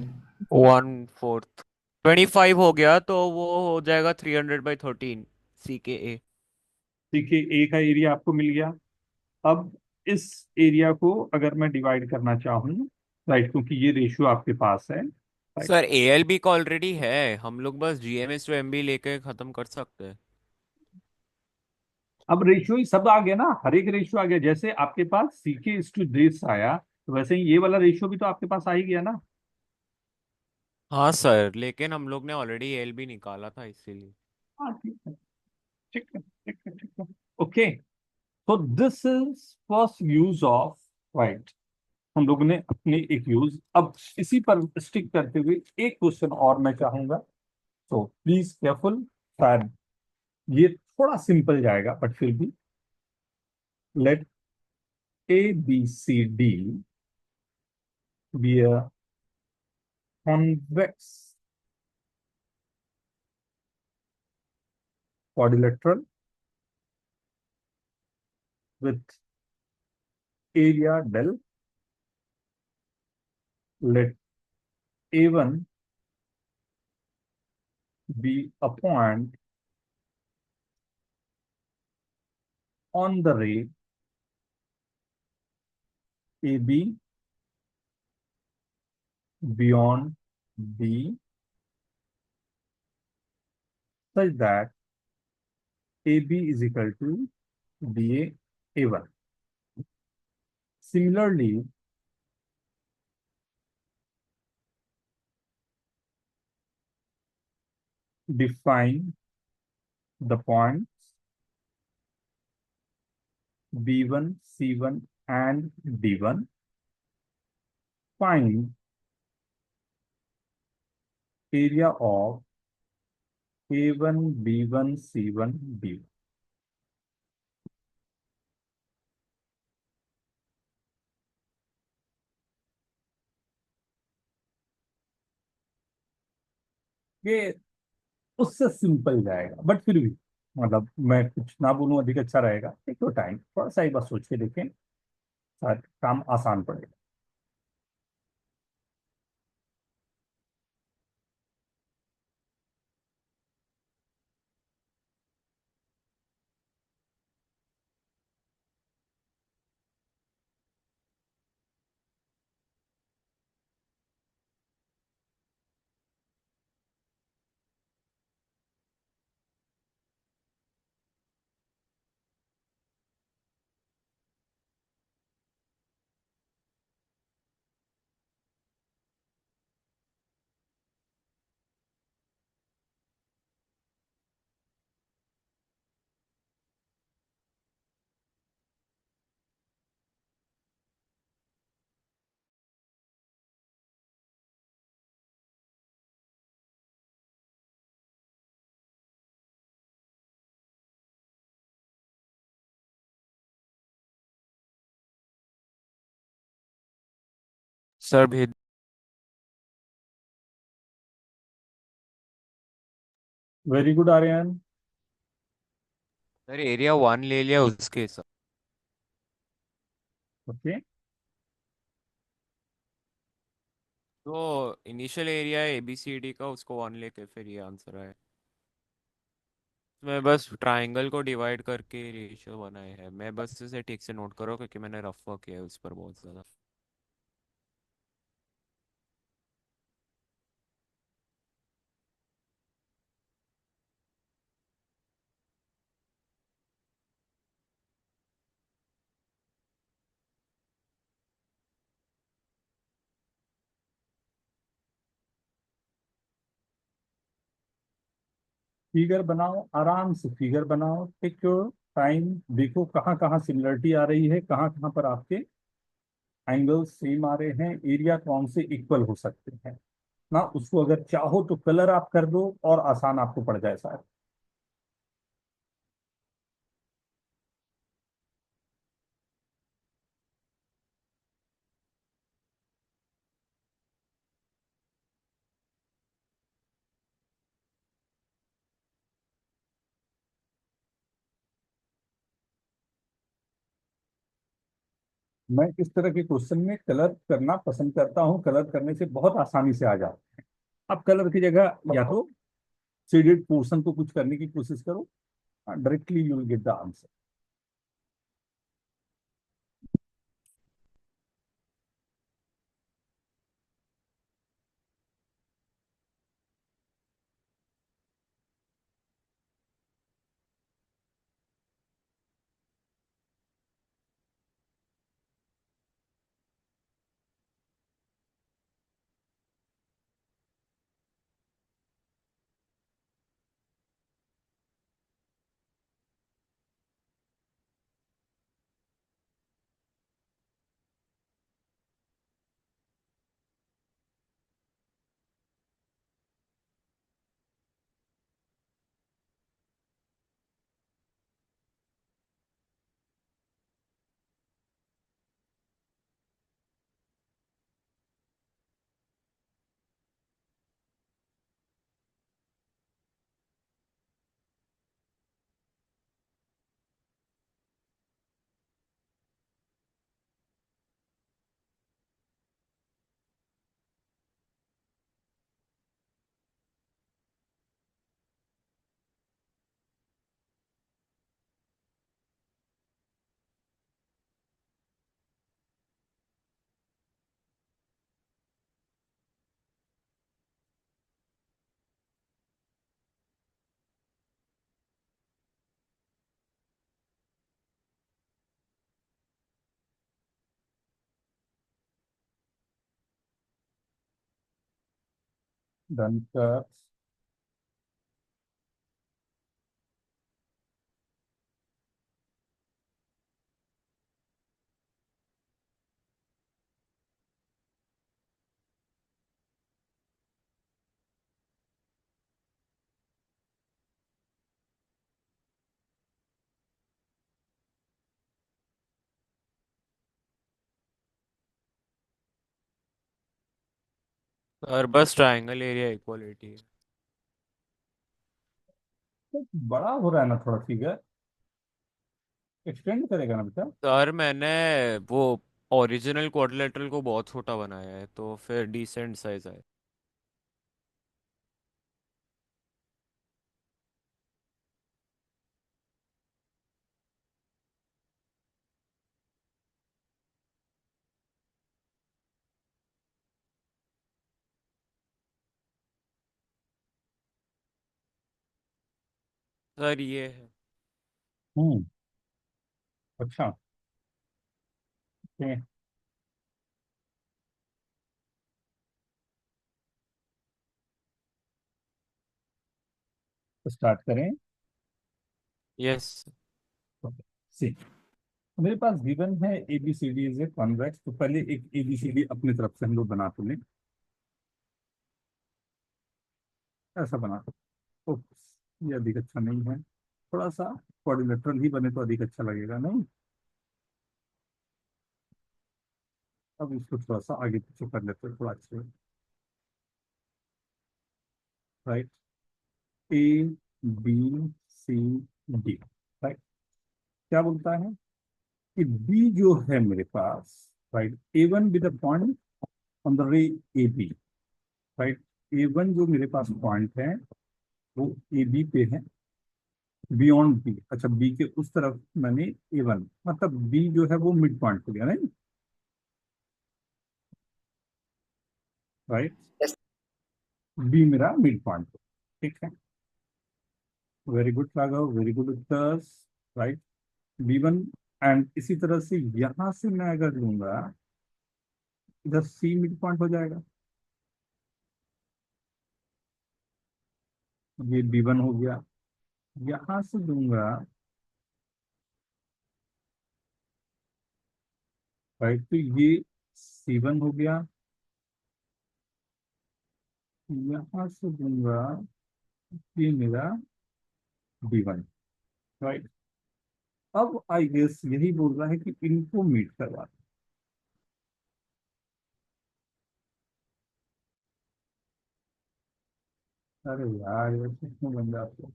1/4 25 हो गया तो वो हो जाएगा 300/13 सी के ए। ठीक है, ए का एरिया आपको मिल गया। अब इस एरिया को अगर मैं डिवाइड करना चाहूँ, राइट, क्योंकि ये रेशियो आपके पास है, राइट। सर एएलबी का ऑलरेडी है, हम लोग बस जीएमएस टू एमबी लेके खत्म कर सकते हैं। अब रेशियो ही सब आ गया ना, हर एक रेशियो आ गया, जैसे आपके पास सीके इस टू दिस आया, तो वैसे ही ये वाला रेशियो भी तो आपके पास आ ही गया ना। हाँ सर, लेकिन हम लोग ने ऑलरेडी एएलबी निकाला था इसीलिए। हाँ ठीक है, ठीक है, ठीक है, ठीक है। ओके, तो this is first use of, right. हम लोगों ने अपने एक यूज, अब इसी पर स्टिक करते हुए एक क्वेश्चन और मैं चाहूंगा, तो प्लीज केयरफुल। शायद ये थोड़ा सिंपल जाएगा बट फिर भी, let A B C D be a convex quadrilateral with area del, let A1 be a point on the ray AB beyond B such that AB is equal to BA A1. Similarly, define the points B1, C1 and D1. Find area of A1, B1, C1, D1. ये उससे simple जाएगा, but फिर भी मतलब मैं कुछ ना बोलूं अधिक अच्छा रहेगा। टेक योर टाइम, थोड़ा सा एक बार सोच के देखें, शायद काम आसान पड़ेगा। सर भेज। Very good Aryan. Sir area 1 ले लिया उसके हिसाब। ओके। तो इनिशियल एरिया है ABCD का, उसको 1 लेके फिर ये आंसर आया। मैं बस ट्राइंगल को डिवाइड करके रेशियो बनाए हैं, मैं बस इसे ठीक से नोट करो क्योंकि मैंने रफ वर्क किया है उस पर बहुत ज़्यादा। फिगर बनाओ, आराम से फिगर बनाओ, टेक योर टाइम। देखो कहाँ कहाँ सिमिलरिटी आ रही है, कहाँ कहाँ पर आपके एंगल्स सेम आ रहे हैं, एरिया कौन से इक्वल हो सकते हैं ना। उसको अगर चाहो तो कलर आप कर दो और आसान आपको पड़ जाए सारा। मैं इस तरह के क्वेश्चन में कलर करना पसंद करता हूँ, कलर करने से बहुत आसानी से आ जाता है। अब कलर की जगह या तो शेडेड पोर्शन को कुछ करने की कोशिश करो, directly you will get the answer. Done कर। और बस ट्राइंगल एरिया इक्वलिटी है। तो बड़ा हो रहा है ना थोड़ा फिगर, एक्सटेंड करेगा ना बेटा। सर मैंने वो ओरिजिनल क्वाड्रिलेटरल को बहुत छोटा बनाया है तो फिर डिसेंट साइज है। सर ये है। हम्म। अच्छा। ओके, तो स्टार्ट करें। यस। सी, मेरे पास गिवन है A B C D is a convex, तो पहले एक ए बी सी डी अपनी तरफ से हम लोग बना तो लें, ऐसा बना। तो ये अधिक अच्छा नहीं है, थोड़ा सा क्वाड्रिलेटरल ही बने तो अधिक अच्छा लगेगा नहीं। अब इसको थोड़ा सा आगे पीछे कर लेते हैं थोड़ा अच्छे। Right, A B C D. Right, क्या बोलता है कि बी जो है मेरे पास, right, A one with point on the ray A B. Right, A one जो मेरे पास पॉइंट है वो ए बी पे है, बियॉन्ड बी। अच्छा, बी के उस तरफ मैंने ए वन, मतलब बी जो है वो मिड पॉइंट हो गया नहीं। Right, Yes. बी मेरा मिड पॉइंट, ठीक है। Very good Raghav, very good Uttar. Right, B one, and इसी तरह से यहां से मैं अगर लूंगा, इधर सी मिड पॉइंट हो जाएगा, ये बी वन हो गया। यहां से लूंगा, राइट, तो ये सी वन हो गया। यहां से लूंगा, ये मेरा बी वन। राइट, अब आई गेस यही बोल रहा है कि इनको मीट करवा। अरे यार, ये क्यों बन जाते हो?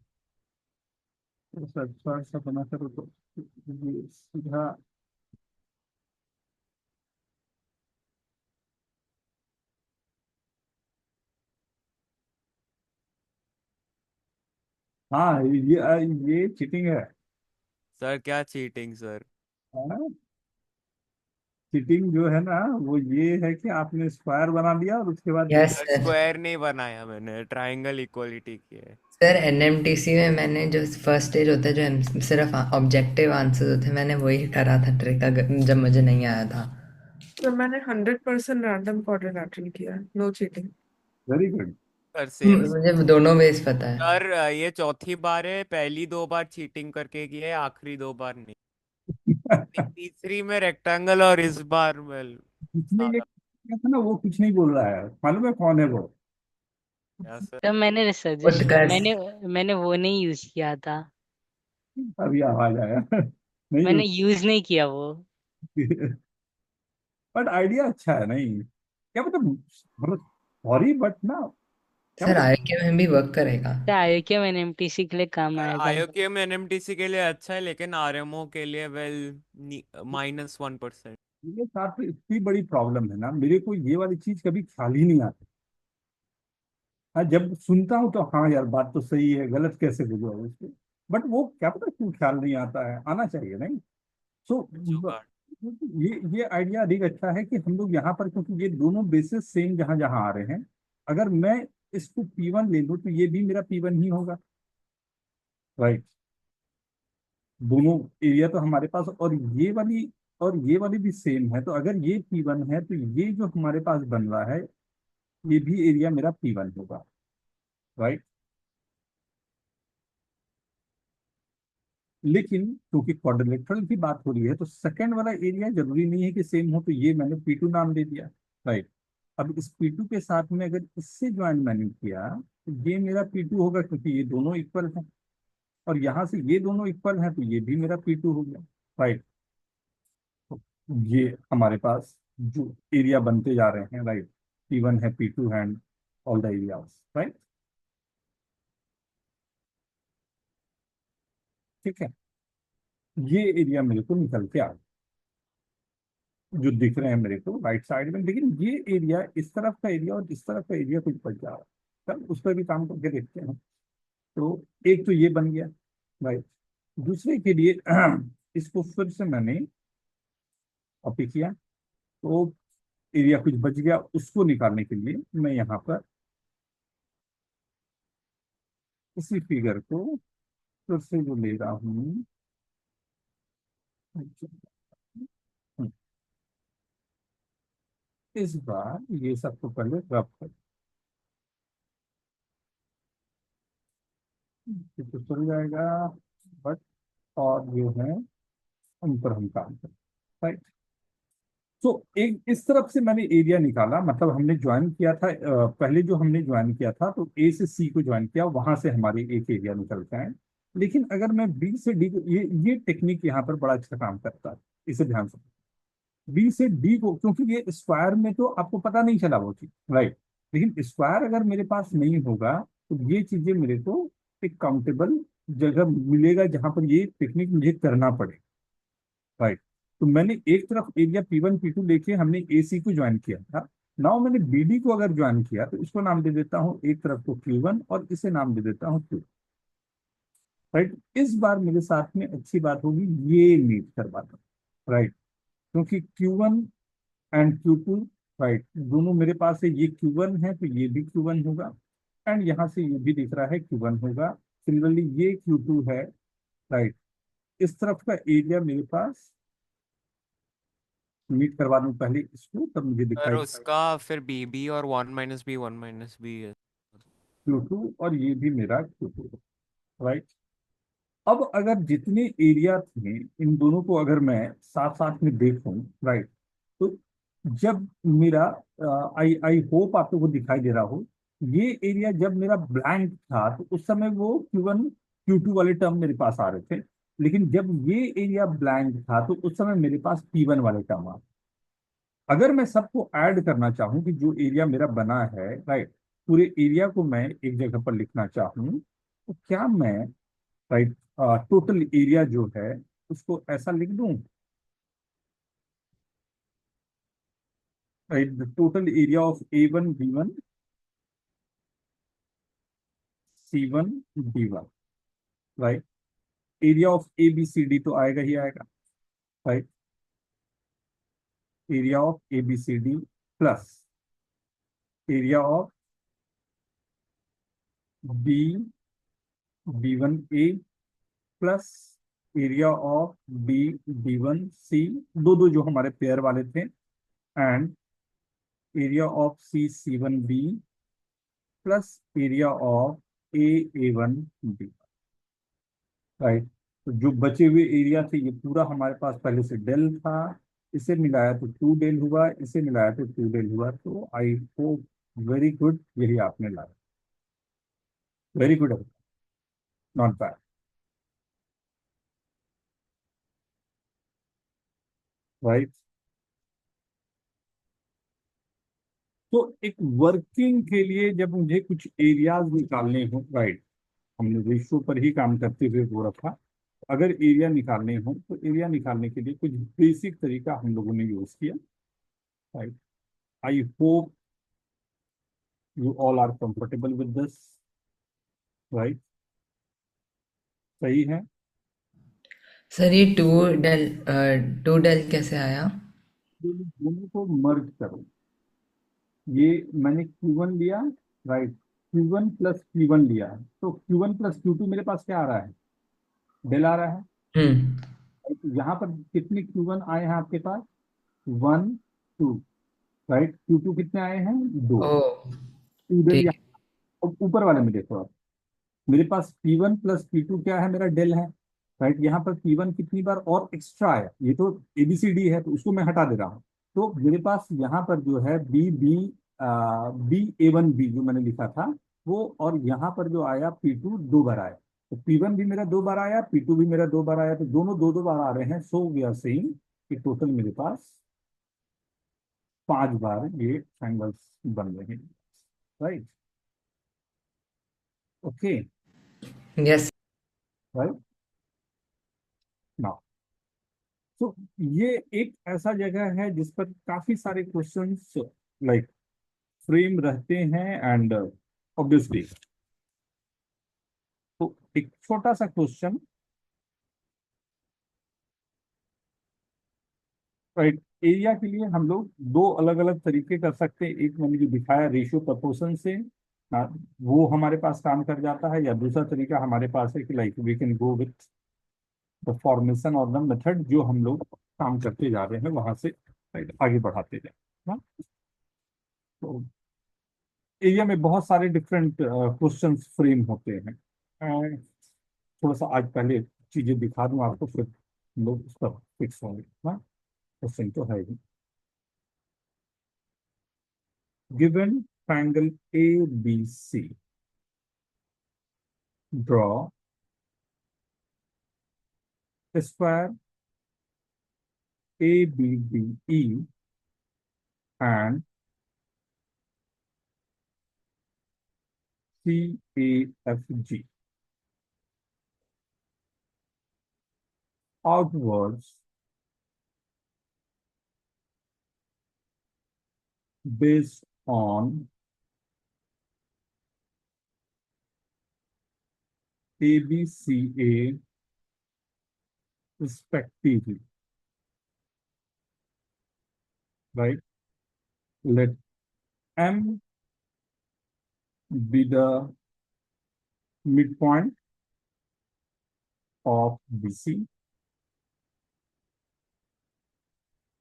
ऐसा अच्छा सा बना करो तो ये सीधा। हाँ, ये चीटिंग है। सर क्या चीटिंग सर। चीटिंग जो है ना, वो ये है कि आपने स्क्वायर बना लिया और उसके बाद यस सर सर। स्क्वायर नहीं बनाया मैंने, ट्रायंगल इक्वलिटी की है। सर एनएमटीसी में मैंने जो फर्स्ट स्टेज होता है, जो सिर्फ ऑब्जेक्टिव आंसर्स होते हैं, मैंने वही करा था ट्रिक, जब मुझे नहीं आया था। तो मैंने 100% रैंडम क्वाड्रिलेटरल किया, no cheating. Very good. Sir same. मुझे दोनों बेस पता है। सर ये चौथी बार है, पहली दो बार चीटिंग करके की है, आखिरी दो बार नहीं। तीसरी में रेक्टेंगल और इस बार वेल इसने ये सारा। किया था ना, वो कुछ नहीं बोल रहा है, मालूम है कौन है वो? क्या सर। तो मैंने सजेस्ट उत्कर्ष। मैंने वो नहीं यूज किया था। अभी आवाज आया। नहीं, मैंने यूज नहीं किया वो। बट आइडिया अच्छा है नहीं, क्या मतलब सॉरी बट ना, क्या सर मतलब। आईक्यू में भी वर्क करेगा। तो आईक्यू में एमटीसी के लिए काम सर आएगा। आईओकेएम एनएमटीसी के लिए अच्छा है, लेकिन आरएमओ के लिए वेल -1%। मेरे साथ तो इतनी बड़ी प्रॉब्लम है ना, मेरे को ये वाली चीज कभी ख्याल ही नहीं आती। हाँ, जब सुनता हूँ तो हाँ यार, बात तो सही है, गलत कैसे बुझा उसको। बट वो क्या पता क्यों ख्याल नहीं आता है, आना चाहिए नहीं। सो जुगाड़। ये आइडिया अधिक अच्छा है कि हम लोग यहाँ पर, क्योंकि ये दोनों बेसिस सेम जहाँ जहाँ आ रहे हैं, अगर मैं इसको पी वन ले लूँ तो ये भी मेरा पी वन ही होगा। राइट, दोनों एरिया तो हमारे पास, और ये वाली भी सेम है, तो अगर ये पी वन है तो ये जो हमारे पास बन रहा है, ये भी एरिया मेरा पी वन होगा। राइट, लेकिन क्योंकि क्वाड्रिलेटरल की बात हो रही है, तो सेकंड वाला एरिया जरूरी नहीं है कि सेम हो, तो ये मैंने पी टू नाम दे दिया। राइट, अब इस पी टू के साथ में अगर इससे ज्वाइन मैंने किया, तो ये मेरा पी टू होगा, क्योंकि ये दोनों इक्वल हैं, और यहाँ से ये दोनों इक्वल हैं, तो ये भी मेरा पी टू हो गया। राइट, ये हमारे पास जो एरिया बनते जा रहे हैं, राइट, पी वन है, पी टू है, ऑल द एरियाज। राइट, ठीक है, ये एरिया मेरे को निकल के आ गया, जो दिख रहे हैं मेरे को राइट साइड में। लेकिन ये एरिया, इस तरफ का एरिया और इस तरफ का एरिया कुछ बच जा रहा है, तब उस पर भी काम करके देखते हैं। तो एक तो ये बन गया, राइट। दूसरे के लिए इसको फिर से मैंने कॉपी किया, तो एरिया कुछ बच गया, उसको निकालने के लिए मैं यहाँ पर इसी फिगर को फिर से जो ले रहा हूँ, इस बार ये सबको पहले रब कर, ये तो चल जाएगा, बट और जो है उन पर हम काम करें, राइट। तो एक इस तरफ से मैंने एरिया निकाला, मतलब हमने ज्वाइन किया था, पहले जो हमने ज्वाइन किया था तो ए से सी को ज्वाइन किया, वहां से हमारी एक एरिया निकलता है। लेकिन अगर मैं बी से डी को, ये टेक्निक यहाँ पर बड़ा अच्छा काम करता है, इसे ध्यान से। बी से डी को, क्योंकि ये स्क्वायर में तो आपको पता नहीं चला वो चीज, राइट। लेकिन स्क्वायर अगर मेरे पास नहीं होगा तो ये चीजें मेरे को एक काउंटेबल जगह मिलेगा जहां पर ये टेक्निक मुझे करना पड़े, राइट। तो मैंने एक तरफ एरिया P1 P2 लेके हमने AC को ज्वाइन किया था। नाउ मैंने BD को अगर ज्वाइन किया तो इसको नाम दे देता हूँ, एक तरफ को Q1 और इसे नाम दे देता हूँ Q, राइट। इस बार मेरे साथ में अच्छी बात होगी, ये मीट करवाता, राइट। क्योंकि Q1 एंड Q2, राइट, दोनों मेरे पास है, ये Q1 है तो ये भी Q1 होगा, एंड यहाँ से ये भी दिख रहा है Q1 होगा। सिमिलरली ये Q2 है, राइट। इस तरफ का एरिया मेरे पास मीट करवा दूं पहले इसको, तब मुझे पर दिखाई उसका फिर BB और 1 - B है। Q2, और ये भी मेरा Q2, राइट। अब अगर जितने एरिया थे इन दोनों को अगर मैं साथ साथ में देखूं, राइट, तो जब मेरा, आई आई होप आपको वो दिखाई दे रहा हो, ये एरिया जब मेरा ब्लैंक था तो उस समय वो Q1 Q2 वाले टर्म मेरे पास आ रहे थे। लेकिन जब ये एरिया ब्लैंक था तो उस समय मेरे पास P1 वाले टर्म आ। अगर मैं सबको ऐड करना चाहूं कि जो एरिया मेरा बना है, राइट, पूरे एरिया को मैं एक जगह पर लिखना चाहूं, तो क्या मैं, राइट, टोटल एरिया जो है उसको ऐसा लिख दूं, right, the total area of A1 B1 C1 D1, right. Area of ABCD तो आएगा ही आएगा, right. Area of ABCD plus area of B B1A plus area of B B1C, दो दो जो हमारे पेयर वाले थे, and area of C1B plus area of A1B, right. तो जो बचे हुए एरिया थे ये पूरा हमारे पास पहले से डेल था, इसे मिलाया तो 2 डेल हुआ, इसे मिलाया तो 2 डेल हुआ। तो आई होप, वेरी गुड, यही आपने लाया, very good, not bad, right. तो एक वर्किंग के लिए जब मुझे कुछ एरियाज निकालने हो, राइट, हमने रेशियो पर ही काम करते हुए वो रखा, अगर एरिया निकालने हो तो एरिया निकालने के लिए कुछ बेसिक तरीका हम लोगों ने यूज किया, right. I hope you all are comfortable with this, right, सही है। सर ये टू डेल कैसे आया? दोनों को मर्ज करो, ये मैंने Q1 लिया, राइट, Q1 प्लस P1 लिया, तो Q1 प्लस Q2 मेरे पास क्या आ रहा है, डेल आ रहा है। हम्म। तो यहाँ पर कितने Q1 आए हैं आपके पास, 1 2, राइट। Q2 कितने आए हैं, 2, ओ, 2 डेल ठीक। यहाँ ऊपर वाले में देखो आप, मेरे पास P1 प्लस P2 क्या है, मेरा डेल है, राइट। यहाँ पर P1 कितनी बार और एक्स्ट्रा आया, ये तो ABCD है तो उसको मैं हटा दे रहा हूँ। तो मेरे पास यहाँ पर जो है BA1B जो मैंने लिखा था वो, और यहाँ पर जो आया P2 2 बार आया, तो P1 भी मेरा 2 बार आया, P2 भी मेरा 2 बार आया, तो दोनों दो दो बार आ रहे हैं। सो वी आर सेइंग कि टोटल मेरे पास 5 बार ये ट्रायंगल्स बन रहे हैं, right, okay, yes. Right. Now तो ये एक ऐसा जगह है जिस पर काफी सारे क्वेश्चंस लाइक फ्रेम रहते हैं एंड ऑब्वियसली तो एक छोटा सा क्वेश्चन, राइट, एरिया के लिए हम लोग दो अलग अलग तरीके कर सकते हैं। एक मैंने जो दिखाया रेशियो प्रपोर्शन से, हाँ, वो हमारे पास काम कर जाता है, या दूसरा तरीका हमारे पास है कि like we can go with the formation और द मेथड जो हम लोग काम करते जा रहे हैं वहां से right, आगे बढ़ाते जाए। हाँ, तो एरिया में बहुत सारे डिफरेंट क्वेश्चंस फ्रेम होते हैं। थोड़ा सा आज पहले चीजें दिखा दूं आपको, फिर हम लोग उस पर फिक्स होंगे। हाँ, क्वेश्चन तो है ही। Given triangle A B C, draw square A B D E and C A F G outwards based on ABCA respectively, right? Let M be the midpoint of BC.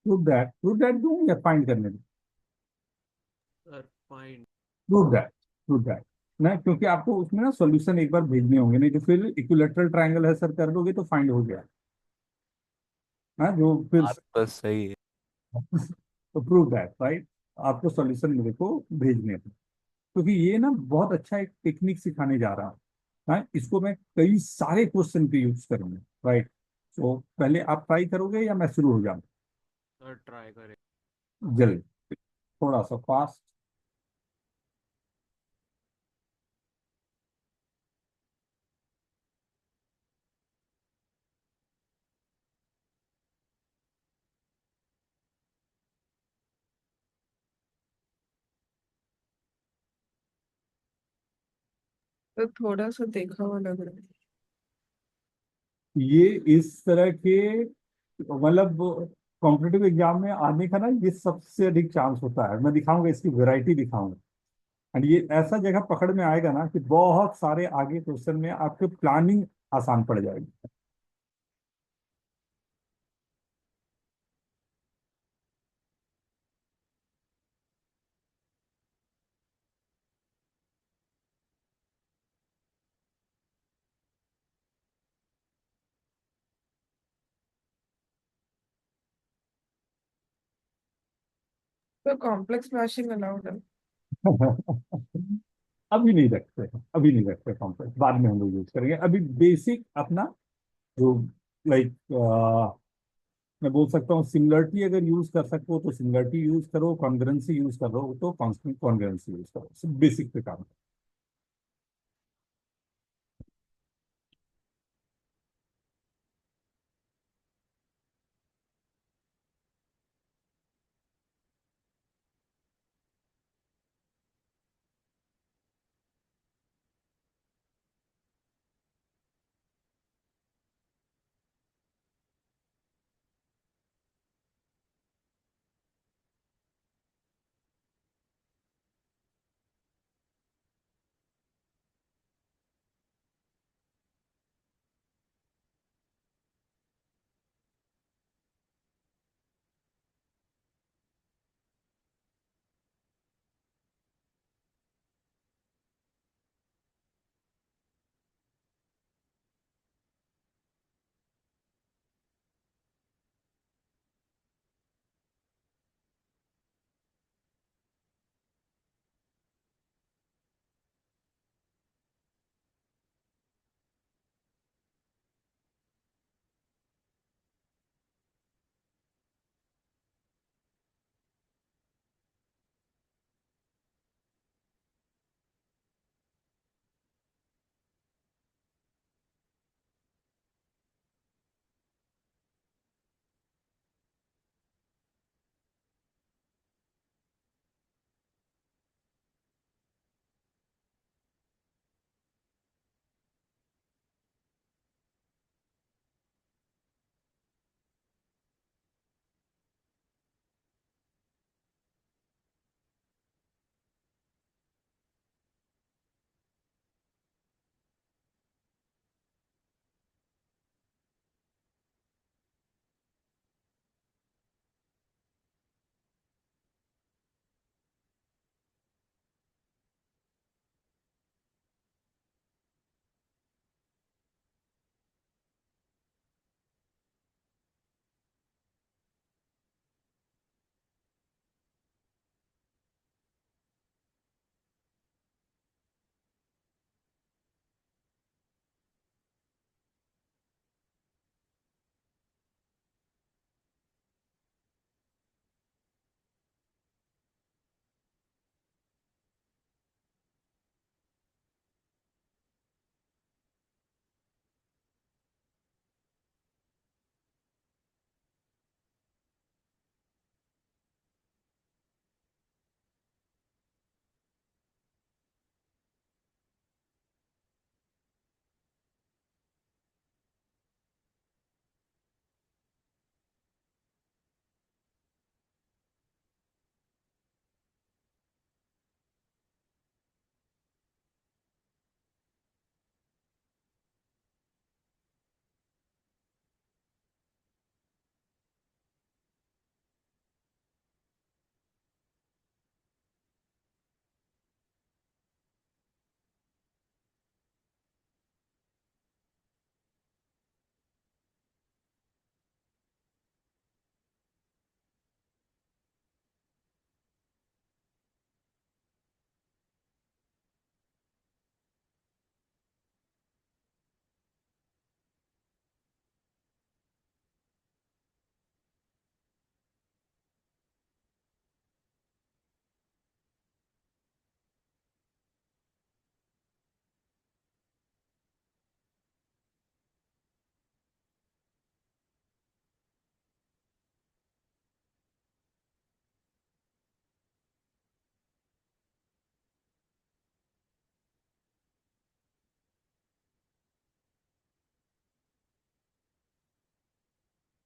Prove that दूं या find करने दूं? Sir find. Prove that ना, क्योंकि आपको उसमें ना solution एक बार भेजने होंगे, नहीं तो फिर इक्विलेटरल ट्रायंगल है सर कर दोगे तो फाइंड हो गया ना, जो फिर बात बस सही है। तो प्रूव दैट, राइट, आपको सॉल्यूशन मेरे को भेजने हैं। क्योंकि ये ना बहुत अच्छा एक टेक्निक सिखाने जा रहा हूँ। हाँ, इसको मैं कई सारे क्वेश्चन पे यूज करूंगा, राइट। तो पहले आप ट्राई करोगे या मैं शुरू हो जाऊँ? सर ट्राई करें। जल्दी, थोड़ा सा फास्ट। तो थोड़ा सा देखा हुआ लग रहा है। ये इस तरह के मतलब कॉम्पिटेटिव एग्जाम में आने का ना ये सबसे अधिक चांस होता है। मैं दिखाऊंगा, इसकी वैरायटी दिखाऊंगा, एंड ये ऐसा जगह पकड़ में आएगा ना कि बहुत सारे आगे क्वेश्चन में आपके प्लानिंग आसान पड़ जाएगी। तो कॉम्प्लेक्स मैशिंग अलाउड है? अभी नहीं रखते, अभी नहीं रखते कॉम्प्लेक्स, बाद में हम लोग यूज करेंगे। अभी बेसिक अपना जो लाइक मैं बोल सकता हूँ सिमिलरिटी अगर यूज कर सकते हो तो सिमिलरिटी यूज करो, कॉन्ग्रुएंसी यूज कर रहे हो तो कॉन्ग्रुएंसी यूज करो, सिर्फ बेसिक पे काम।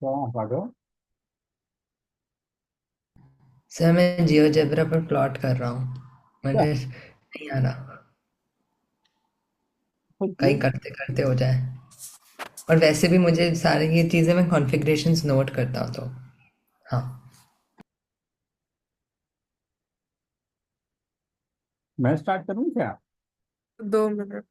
कहाँ भागो? सर मैं जियोजेब्रा पर प्लॉट कर रहा हूँ, मगर नहीं आ रहा, कहीं करते करते हो जाए। और वैसे भी मुझे सारी ये चीज़ें मैं कॉन्फ़िगरेशंस नोट करता हूँ, तो हाँ। मैं स्टार्ट करूँ क्या? 2 मिनट।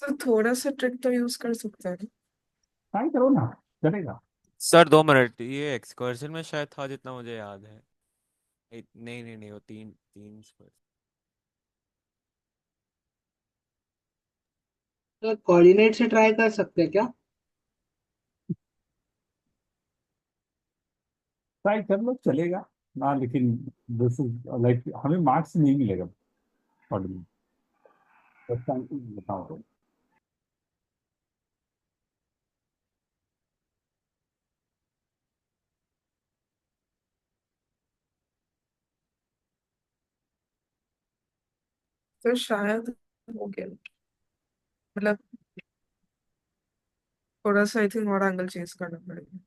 तो थोड़ा सा ट्रिक तो यूज कर सकते हैं। ट्राई करो ना, चलेगा। सर 2 मिनट, ये एक्सकर्शन में शायद था जितना मुझे याद है। नहीं नहीं नहीं, वो तीन तीन square। तो कोऑर्डिनेट से ट्राई कर सकते हैं क्या? ट्राई कर लो, चलेगा ना, लेकिन दिस इज लाइक हमें मार्क्स नहीं मिलेगा ऑर्डिनरी। बताओ तो। तो शायद हो गया, मतलब थोड़ा सा आई थिंक और एंगल चेंज करना पड़ेगा।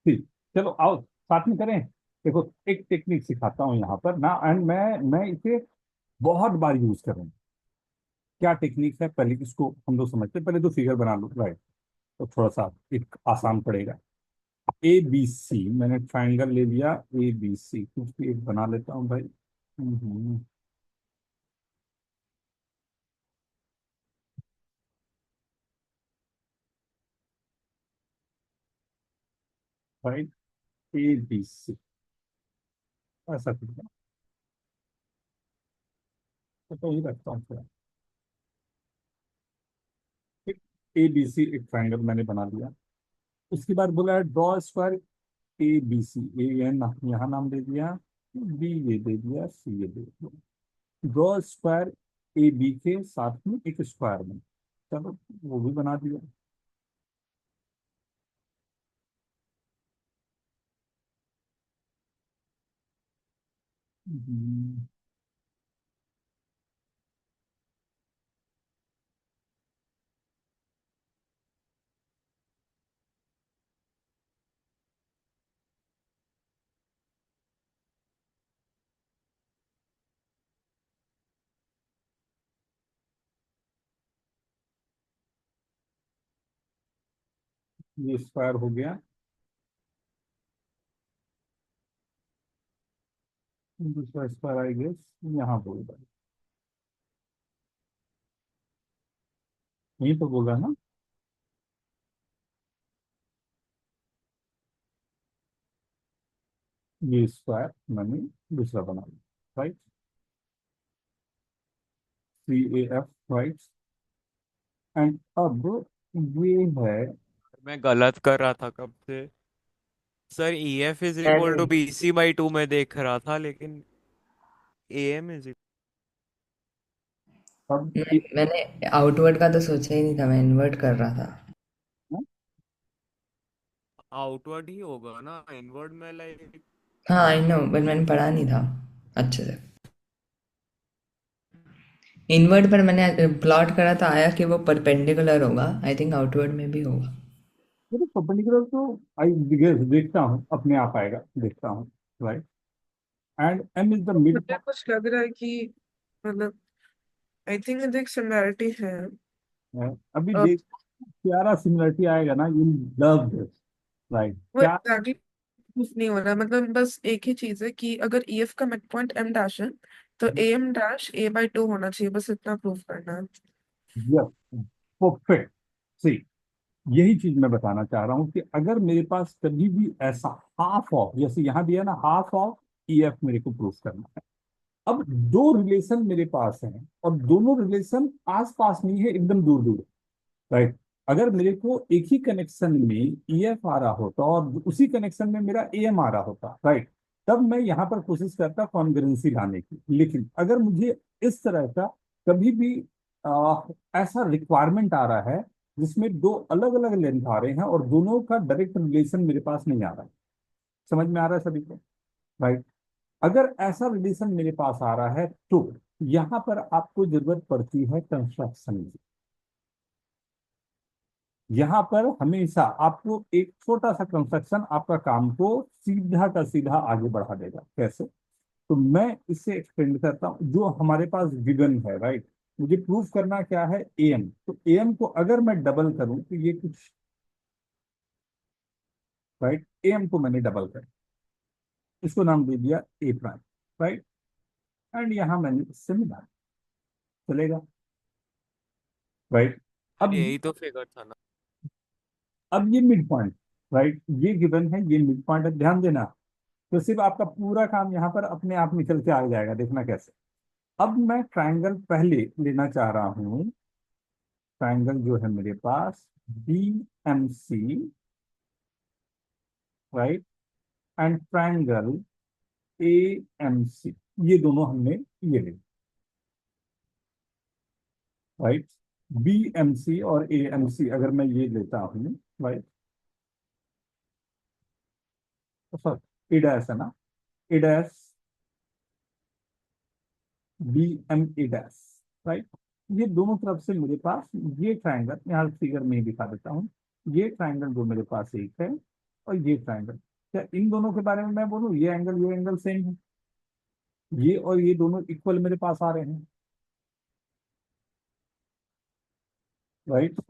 ठीक, चलो आओ साथ में करें। देखो, एक टेक्निक सिखाता हूँ यहाँ पर ना, एंड मैं इसे बहुत बार यूज कर रहा हूँ। क्या टेक्निक है, पहले इसको हम लोग समझते हैं। पहले तो फिगर बना लो, राइट? तो थोड़ा सा एक आसान पड़ेगा। ए बी सी, मैंने ट्राइंगल ले लिया। ए बी सी कुछ भी एक बना लेता हूँ भाई। राइट, ए बी सी ऐसा कुछ बना, तो ही रखता हूँ थोड़ा। ठीक, ए बी सी एक ट्राइंगल मैंने बना लिया। उसके बाद बोला draw square A B C. A N यहाँ नाम दे दिया, बी ये दे दिया, सी ये दे दिया। ड्रॉ स्क्वायर ए बी के साथ में एक स्क्वायर में, चलो वो भी बना दिया। हम्म, ये स्क्वायर हो गया। दूसरा स्क्वायर आई गेस यहाँ बोल रहा है, यही तो बोल रहा है ना। ये स्क्वायर मैंने दूसरा बना लिया, right? C A F, right? And अब ये है, मैं गलत कर रहा था कब से। Sir E F is equal to B C by two में देख रहा था, लेकिन ए एम इज अब मैंने आउटवर्ड का तो सोचा ही नहीं था, मैं इन्वर्ट कर रहा था। आउटवर्ड ही होगा ना, इनवर्ड में लाइक। हाँ आई नो, बट मैंने पढ़ा नहीं था अच्छे से। इनवर्ट पर मैंने प्लॉट करा तो आया कि वो परपेंडिकुलर होगा, आई थिंक आउटवर्ड में भी होगा। देखो परपेंडिकुलर तो आई गेस देखता हूँ, अपने आप आएगा, देखता हूँ, right? And M is the mid. मुझे कुछ लग रहा है कि मतलब आई थिंक एक सिमिलैरिटी है। अभी अ, देख, प्यारा सिमिलरिटी आएगा ना, यू लव दिस, राइट? वो क्या? एग्जैक्टली प्रूफ नहीं हो रहा, मतलब बस एक ही चीज है कि अगर ईएफ का मिड पॉइंट एम डैश है तो A M dash A by two होना चाहिए, बस इतना प्रूफ करना है। Yes, perfect. सी, यही चीज मैं बताना चाह रहा हूँ कि अगर मेरे पास कभी भी ऐसा हाफ ऑफ, जैसे यहाँ दिया ना, हाफ ऑफ ई एफ मेरे को प्रूफ करना है। अब दो रिलेशन मेरे पास हैं और दोनों रिलेशन आस पास नहीं है, एकदम दूर दूर, राइट? अगर मेरे को एक ही कनेक्शन में ई एफ आ रहा होता और उसी कनेक्शन में मेरा ए एम आ रहा होता, राइट, तब मैं यहाँ पर कोशिश करता कॉन्ग्रुएंसी लाने की। लेकिन अगर मुझे इस तरह का कभी भी आ, ऐसा रिक्वायरमेंट आ रहा है जिसमें दो अलग अलग लेंथ आ रहे हैं और दोनों का डायरेक्ट रिलेशन मेरे पास नहीं आ रहा है, समझ में आ रहा है सभी को, राइट? अगर ऐसा रिलेशन मेरे पास आ रहा है तो यहाँ पर आपको जरूरत पड़ती है कंस्ट्रक्शन की। यहाँ पर हमेशा आपको एक छोटा सा कंस्ट्रक्शन आपका काम को सीधा का सीधा आगे बढ़ा देगा। कैसे? तो मैं इससे एक्सटेंड करता हूँ जो हमारे पास गिवन है, राइट। मुझे प्रूफ करना क्या है, एम। तो एम को अगर मैं डबल करूं तो ये कुछ, राइट, एम को मैंने डबल कर, इसको नाम दे दिया ए प्राइम, राइट। एंड यहां मैंने इससे मिला, चलेगा, राइट। अब यही तो फिगर था ना। अब ये मिड पॉइंट, राइट, ये गिवन है, ये मिड पॉइंट है, ध्यान देना। तो सिर्फ आपका पूरा काम यहाँ पर अपने आप निकल के आ जाएगा, देखना कैसे। अब मैं ट्राइंगल पहले लेना चाह रहा हूँ, ट्राइंगल जो है मेरे पास B M C, right, and triangle A M C, ये दोनों हमने ये ले, राइट। बी एम सी और ए एम सी अगर मैं ये लेता हूँ, राइट, तो सर ए डैश है ना, A dash B M A dash, right. ये दोनों तरफ से मेरे पास ये ट्राइंगल, यहाँ फिगर में ही दिखा देता हूँ, ये ट्राइंगल जो मेरे पास एक है और ये ट्राइंगल, क्या इन दोनों के बारे में मैं बोलूँ ये एंगल सेम है, ये और ये दोनों इक्वल मेरे पास आ रहे हैं, राइट।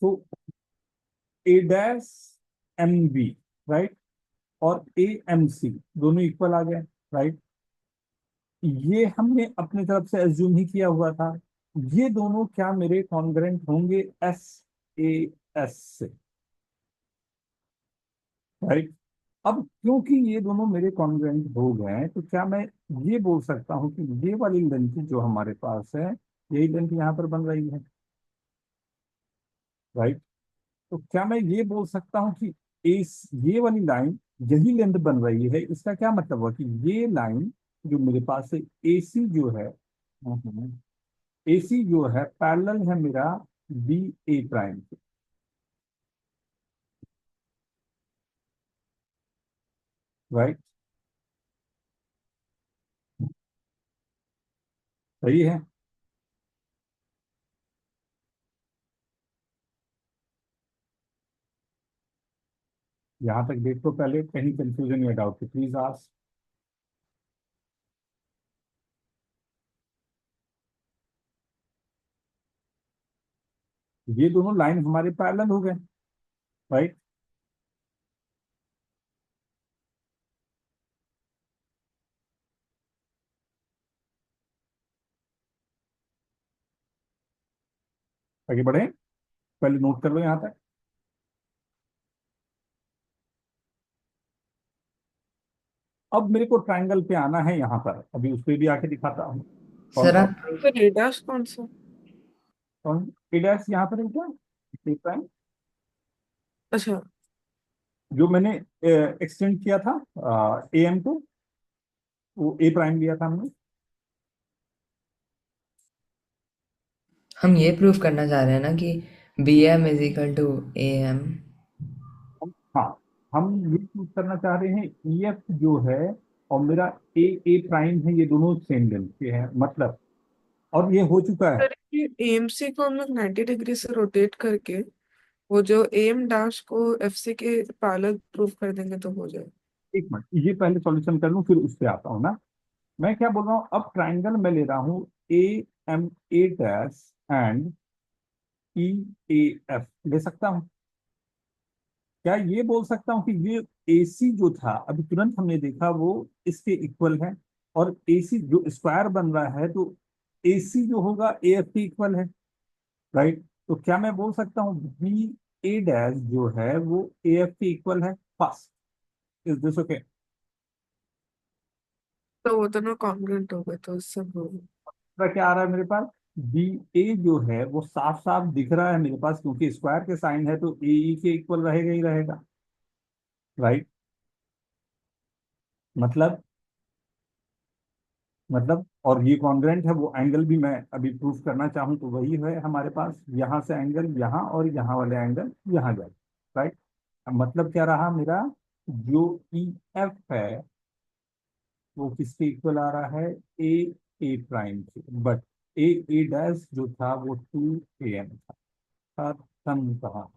तो ए डैश एम बी, राइट, और ए एम सी दोनों इक्वल आ गए, राइट। ये हमने अपने तरफ से एज्यूम ही किया हुआ था। ये दोनों क्या मेरे कॉन्ग्रेंट होंगे एस ए एस से, राइट। अब क्योंकि ये दोनों मेरे कॉन्ग्रेंट हो गए हैं, तो क्या मैं ये बोल सकता हूँ कि ये वाली लेंथ जो हमारे पास है, यही लेंथ यहाँ पर बन रही है, राइट। तो क्या मैं ये बोल सकता हूँ कि इस ये वाली लाइन यही लेंथ बन रही है, इसका क्या मतलब हुआ कि ये लाइन जो मेरे पास है एसी जो है, एसी जो है पैरेलल है मेरा बी ए प्राइम के, राइट। सही है। यहां तक देखो, पहले कहीं कंफ्यूजन या डाउट तो प्लीज आस्क। ये दोनों लाइन हमारे पैरेलल हो गए, राइट। आगे बढ़े, पहले नोट कर लो यहां तक। अब मेरे को ट्राइंगल पे आना है यहाँ पर, अभी उस पे भी आके दिखाता हूँ। कौन सर सा? आप तो रेडास कौन सा? कौन? ए डैश यहाँ पर है क्या, ए प्राइम, अच्छा। जो मैंने एक्सटेंड किया था ए एम को, वो ए प्राइम लिया था हमने। हम ये प्रूव करना चाह रहे हैं ना कि B M is equal to A M. हाँ, हम ये चूज करना चाह रहे हैं ई एफ जो है और मेरा ए प्राइम है, ये दोनों सेम लेंथ के हैं, मतलब, और ये हो चुका है। सर ये एएमसी को हम लोग 90 डिग्री से रोटेट करके वो जो एम डैश को एफसी के पैरेलल प्रूफ कर देंगे तो हो जाए। एक मिनट, ये पहले सॉल्यूशन कर लूं फिर उस पे आता हूँ ना। मैं क्या बोल रहा हूँ, अब ट्राइंगल मैं ले रहा हूँ A M A dash and E A F ले सकता हूँ। क्या ये बोल सकता हूँ कि ये एसी जो था अभी तुरंत हमने देखा वो इसके इक्वल है, और एसी जो स्क्वायर बन रहा है तो एसी जो होगा ए एफ के इक्वल है, राइट। तो क्या मैं बोल सकता हूँ बी ए डैश जो है वो ए एफ के इक्वल है, फर्स्ट, इज दिस ओके? तो वो दोनों कॉन्ग्रुएंट हो गए तो इससे हो गया। क्या आ रहा है मेरे पास, बी ए जो है वो साफ साफ दिख रहा है मेरे पास, क्योंकि स्क्वायर के साइन है तो ए ई के इक्वल रहेगा ही रहेगा, राइट। मतलब, और ये कॉन्ग्रेंट है, वो एंगल भी मैं अभी प्रूफ करना चाहूँ तो वही है हमारे पास, यहाँ से एंगल यहाँ और यहाँ वाले एंगल यहाँ जाए, राइट। मतलब क्या रहा मेरा, जो ई एफ है वो किसके इक्वल आ रहा है, ए ए प्राइम के, बट ए ए डैश जो था वो टू ए एम था। सन कहा।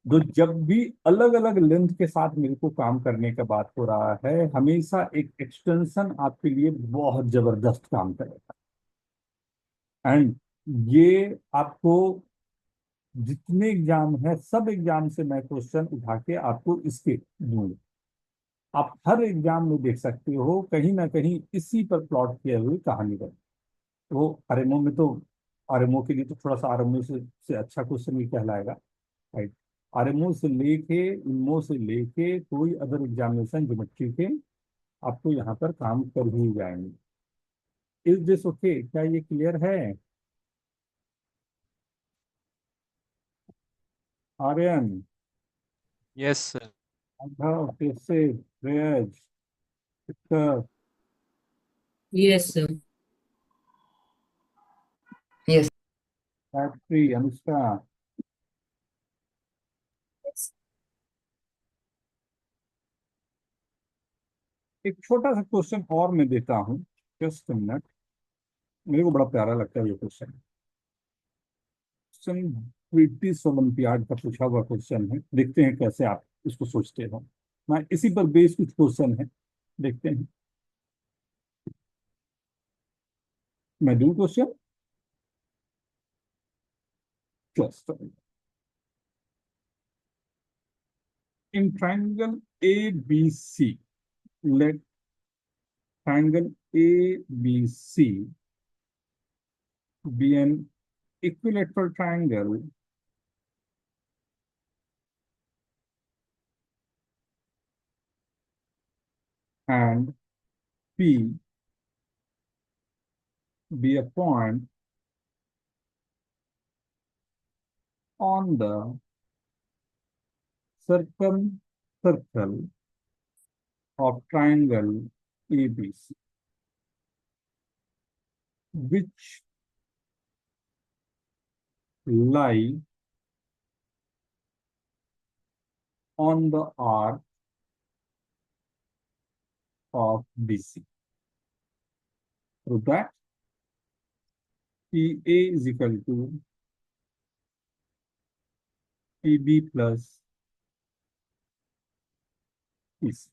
तो जब भी अलग अलग लेंथ के साथ मेरे को काम करने का बात हो रहा है, हमेशा एक एक्सटेंशन आपके लिए बहुत जबरदस्त काम करेगा। एंड ये आपको जितने एग्जाम है, सब एग्जाम से मैं क्वेश्चन उठा के आपको इसके दूंगा। आप हर एग्जाम में देख सकते हो कहीं ना कहीं इसी पर प्लॉट किए हुए कहानी बनी। वो आरएमओ में तो, आरएमओ के लिए तो थोड़ा सा आरएमओ से अच्छा क्वेश्चन ही कहलाएगा, राइट। आरएमओ से लेके, इनमो से लेके कोई अदर एग्जामिनेशन ज्योमेट्री के आपको यहाँ पर काम कर ही जाएंगे। Is this okay? क्या ये क्लियर है? Aryan, yes sir. अघा, कैसे, Shreyaj, Uttar, Yes, sir. Yes. Gayatri, Anushka. एक छोटा सा क्वेश्चन और मैं देता हूँ, जस्ट मिनट। मेरे को बड़ा प्यारा लगता है ये क्वेश्चन। क्वेश्चन ब्रिटिश ओलंपियाड का पूछा हुआ क्वेश्चन है, देखते हैं कैसे आप इसको सोचते हो। मैं इसी पर बेस कुछ क्वेश्चन है, देखते हैं। मैं दूं question? Just in triangle A B C, let triangle ABC be an equilateral triangle and P be a point on the circumcircle of triangle ABC, which lie on the arc of BC. So that PA is equal to PB plus PC.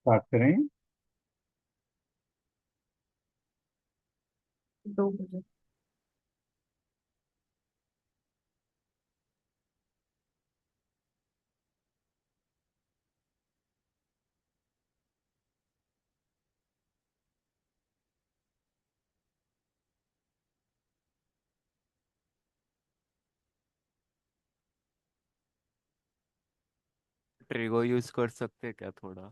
Start करें। 2 बजे। Trigo use कर सकते हैं क्या थोड़ा?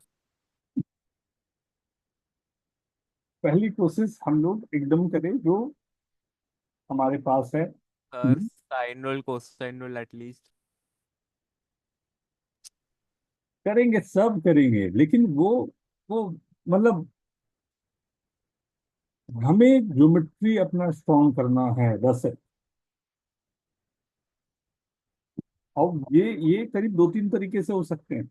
पहली कोशिश हम लोग एकदम करें जो हमारे पास है। Sine rule cosine rule at least. करेंगे, सब करेंगे, लेकिन वो मतलब हमें ज्योमेट्री अपना स्ट्रॉन्ग करना है बस। और ये करीब 2-3 तरीके से हो सकते हैं।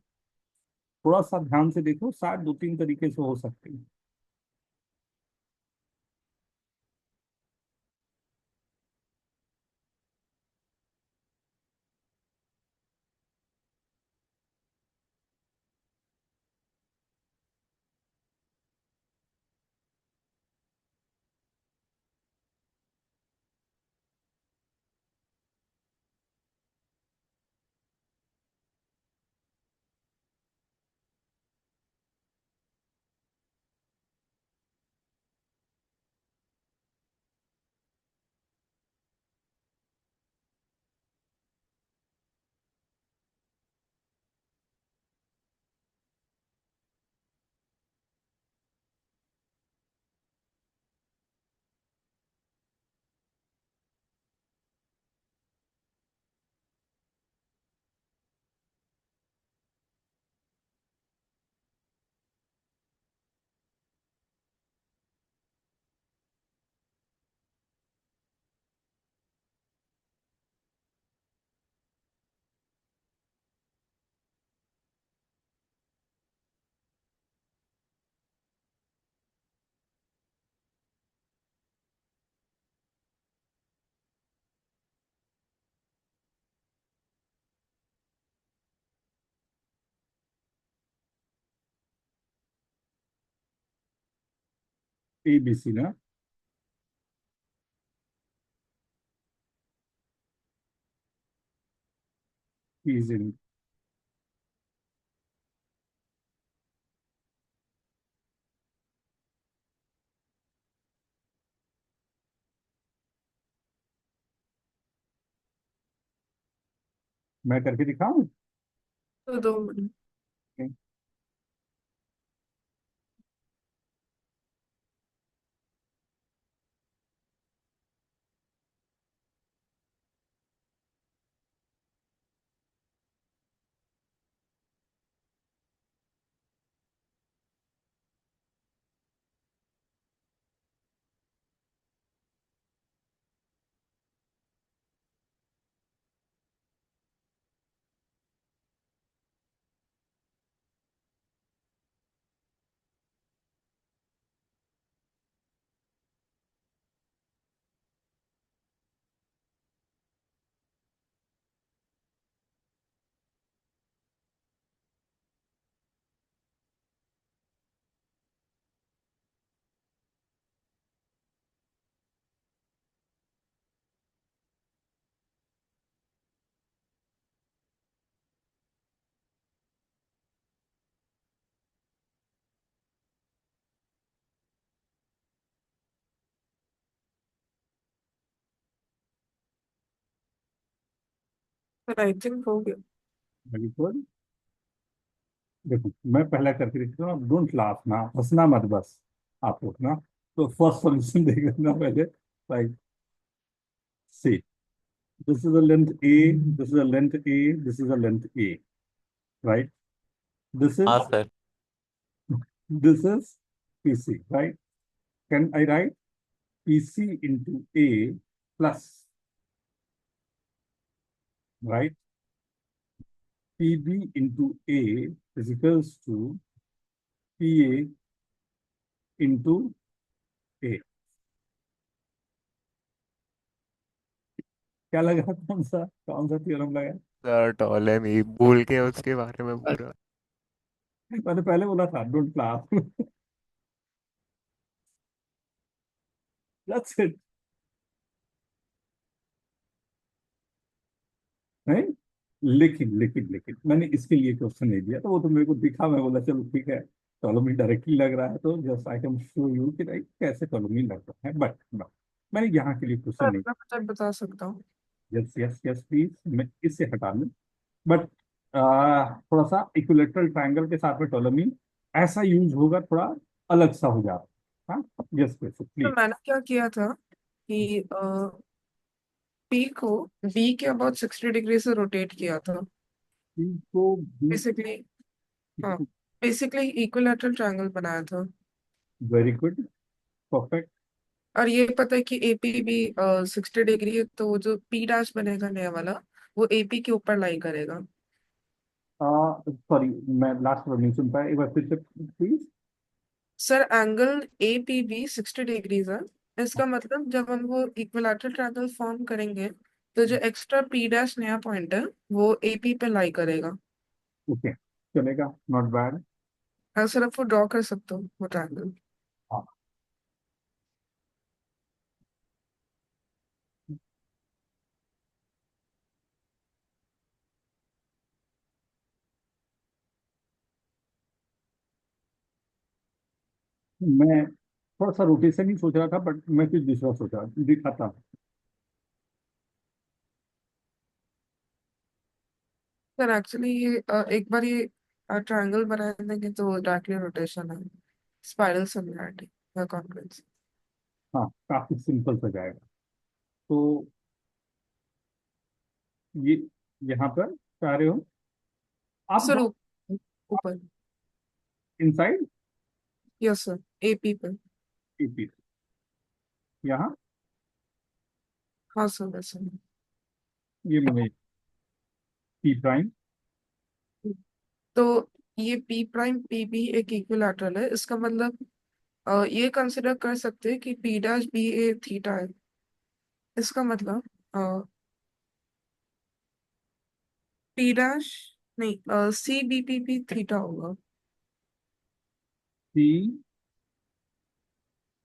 थोड़ा सा ध्यान से देखो, शायद 2-3 तरीके से हो सकते हैं। ABC ना। इजी। मैं करके दिखाऊं? तो 2 मिनट। आई थिंक हो गया। Very good. देखो, मैं पहला करके दिखता हूँ, डोंट लाफ ना, हंसना मत बस। आप लोग ना, तो फर्स्ट सोल्यूशन देख लेना पहले। Like, see, this is a length A, this is a length A, this is a length A, right? This हाँ is sir. this is PC, right? Can I write PC into A plus, right? PB into A is equals to PA into A। क्या लगा? कौन सा theorem लगा? Sir Ptolemy भूल के उसके बारे में पूरा। मैंने पहले बोला था डोंट लाफ। That's it. नहीं, लेकिन लेकिन लेकिन मैंने इसके लिए क्वेश्चन नहीं दिया, तो वो तो मेरे को दिखा, मैं बोला चलो ठीक है, टोलोमी डायरेक्टली लग रहा है, तो just I can show you कि राइट कैसे टोलोमी लग रहा है, बट मैंने यहाँ के लिए क्वेश्चन सर नहीं। मैं मतलब बता सकता हूँ। यस यस यस प्लीज, मैं इससे हटा लूँ, बट थोड़ा सा इक्विलेटरल ट्रायंगल के साथ में टोलोमी ऐसा यूज होगा, थोड़ा अलग सा हो जाता है। हाँ यस तो प्लीज। मैंने क्या किया था कि पी को बी के अबाउट 60 डिग्री से रोटेट किया था को भी बेसिकली। हाँ, बेसिकली इक्विलैटरल ट्रायंगल बनाया था। Very good, perfect. और ये पता है कि एपी भी 60 डिग्री है, तो वो जो पी डैश बनेगा नया वाला, वो एपी के ऊपर लाई करेगा। सॉरी, मैं लास्ट वर्ड नहीं सुन पाया, एक बार फिर से please. Sir angle A P B 60 degrees है। इसका मतलब जब हम वो इक्विलैटरल ट्रायंगल फॉर्म करेंगे, तो जो एक्स्ट्रा पी डैश नया पॉइंट है वो एपी पे लाई करेगा। ओके, चलेगा, नॉट बैड। सर आप वो ड्रॉ कर सकते हो वो ट्रायंगल। हाँ, मैं थोड़ा सा रोटेशन ही सोच रहा था, बट मैं कुछ दूसरा सोचा, दिखाता हूँ। सर एक्चुअली ये एक बार ये ट्रायंगल बना देंगे तो डायरेक्टली रोटेशन है, स्पाइरल सिमिलैरिटी या कॉन्ग्रुएंस। हाँ, काफी सिंपल सा जाएगा। तो ये यहाँ पर चाह रहे हो आप, सर ऊपर। इनसाइड यस सर, एपी पे। एपी, यहाँ हाँ सर वैसे। ये मैंने पी प्राइम। तो ये पी प्राइम पी बी एक इक्विलैटरल है, इसका मतलब ये कंसिडर कर सकते हैं कि पी डैश बी ए थीटा है। इसका मतलब पी डैश नहीं, सी बी पी भी थीटा होगा। सी,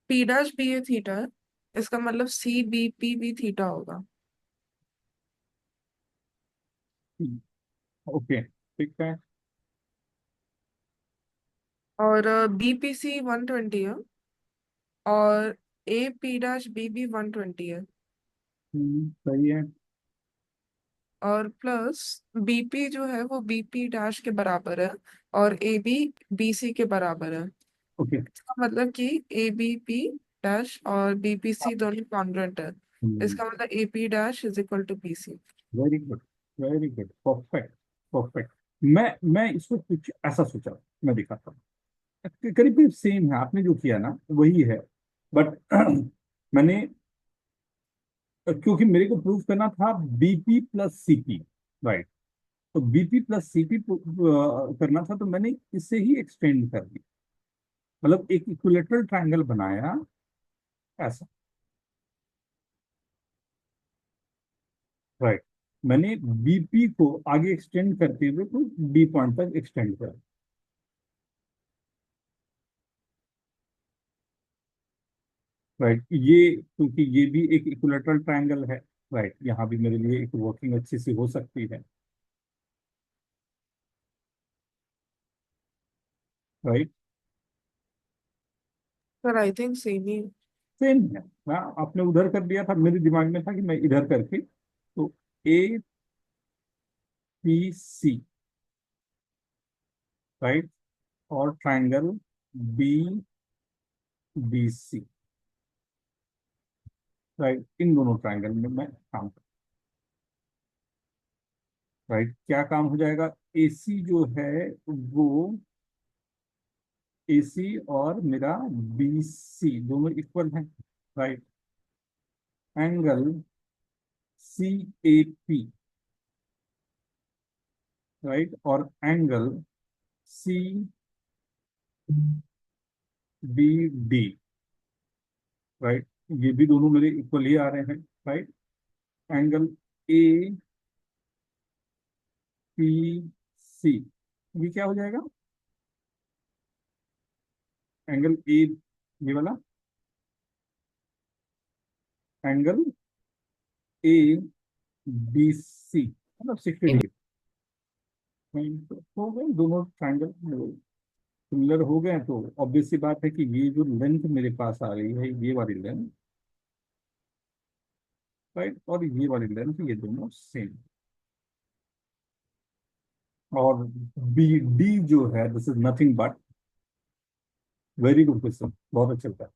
पी डैश बी ए थीटा है, इसका मतलब सी बी पी भी थीटा होगा। ओके ठीक है। और बी पी सी 120 है, और ए पी डैश बी भी 120 है, सही है। और प्लस बीपी जो है वो बीपी डैश के बराबर है, और ए बी बी सी के बराबर है। ओके। इसका मतलब कि ए बी पी डैश और बी पी सी दोनों कॉन्ग्रुएंट है। इसका मतलब A P dash is equal to P C. Very good, very good, perfect, perfect. मैं इसको कुछ ऐसा सोचा, मैं दिखाता हूँ। करीब करीब सेम है, आपने जो किया ना वही है, बट मैंने, क्योंकि मेरे को प्रूव करना था बीपी प्लस सीपी, राइट, तो बीपी प्लस सीपी करना था, तो मैंने इससे ही एक्सटेंड कर दी, मतलब एक इक्विलेटरल ट्रायंगल बनाया ऐसा, राइट। मैंने बीपी को आगे एक्सटेंड करते हुए तो डी पॉइंट तक एक्सटेंड कर, राइट। ये क्योंकि ये भी एक इक्विलेटरल ट्रायंगल है, राइट, यहाँ भी मेरे लिए एक वर्किंग अच्छी सी हो सकती है, right. Sir I think same he. Same है। हाँ, आपने उधर कर दिया था, मेरे दिमाग में था कि मैं इधर करके, तो ए पी सी, राइट, और triangle B B C, right, इन दोनों ट्रायंगल में मैं काम कर, राइट। क्या काम हो जाएगा, एसी जो है वो, एसी और मेरा बी सी दोनों इक्वल हैं, right. Angle C A P, right, और angle C B D, right, ये भी दोनों मेरे इक्वल ही आ रहे हैं, right. Angle A P C, ये क्या हो जाएगा, एंगल ए, ये वाला एंगल ए बी सी मतलब 60 डिग्री। हो गए दोनों ट्राइंगल सिमिलर हो गए, तो ऑब्वियस सी बात है कि ये जो लेंथ मेरे पास आ रही है, ये वाली लेंथ, राइट, और ये वाली लेंथ, ये दोनों सेम। और बी डी जो है, this is nothing but, very good question, बहुत अच्छा था।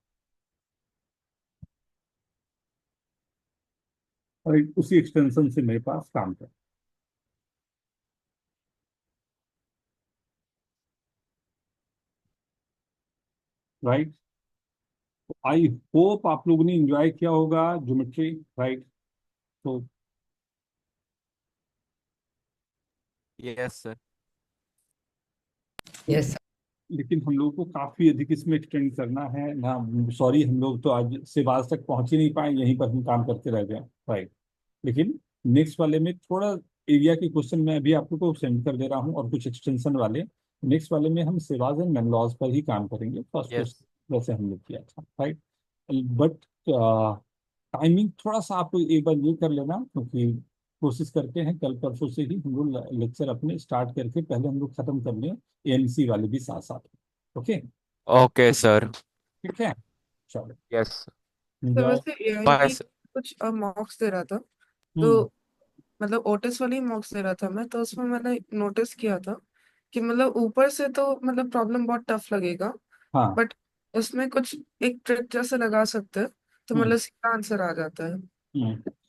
और उसी एक्सटेंशन से मेरे पास काम कर, राइट। आई होप आप लोगों ने एंजॉय किया होगा ज्योमेट्री, राइट। तो यस सर। यस लेकिन हम लोग को काफी अधिक इसमें एक्सटेंड करना है ना, सॉरी, हम लोग तो आज से आज तक पहुंच ही नहीं पाए, यहीं पर हम काम करते रह गए, राइट। लेकिन नेक्स्ट वाले में थोड़ा एरिया की क्वेश्चन मैं अभी आपको को सेंड कर दे रहा हूँ, और कुछ एक्सटेंशन वाले नेक्स्ट वाले में हम सेवाज एंड मैनलॉज पर ही काम करेंगे, फर्स्ट यस क्वेश्चन वैसे हम लोग किया था, राइट। बट टाइमिंग थोड़ा सा आप एक बार ये कर लेना, क्योंकि कोशिश करते हैं कल परसों से ही हम लोग लेक्चर अपने स्टार्ट करके पहले हम लोग खत्म कर लें एएनसी वाले भी साथ साथ। Okay, okay sir. ठीक है, चलो यस तो enjoy। वैसे एआई बाय की सर। कुछ मॉक्स दे रहा था, हम्म। तो मतलब ओटिस वाली मॉक्स दे रहा था मैं, तो उसमें मैंने नोटिस किया था कि मतलब ऊपर से तो मतलब प्रॉब्लम बहुत टफ लगेगा, हाँ। बट उसमें कुछ एक ट्रिक जैसे लगा सकते हैं तो हम्म। मतलब सीधा आंसर आ जाता है। हम्म।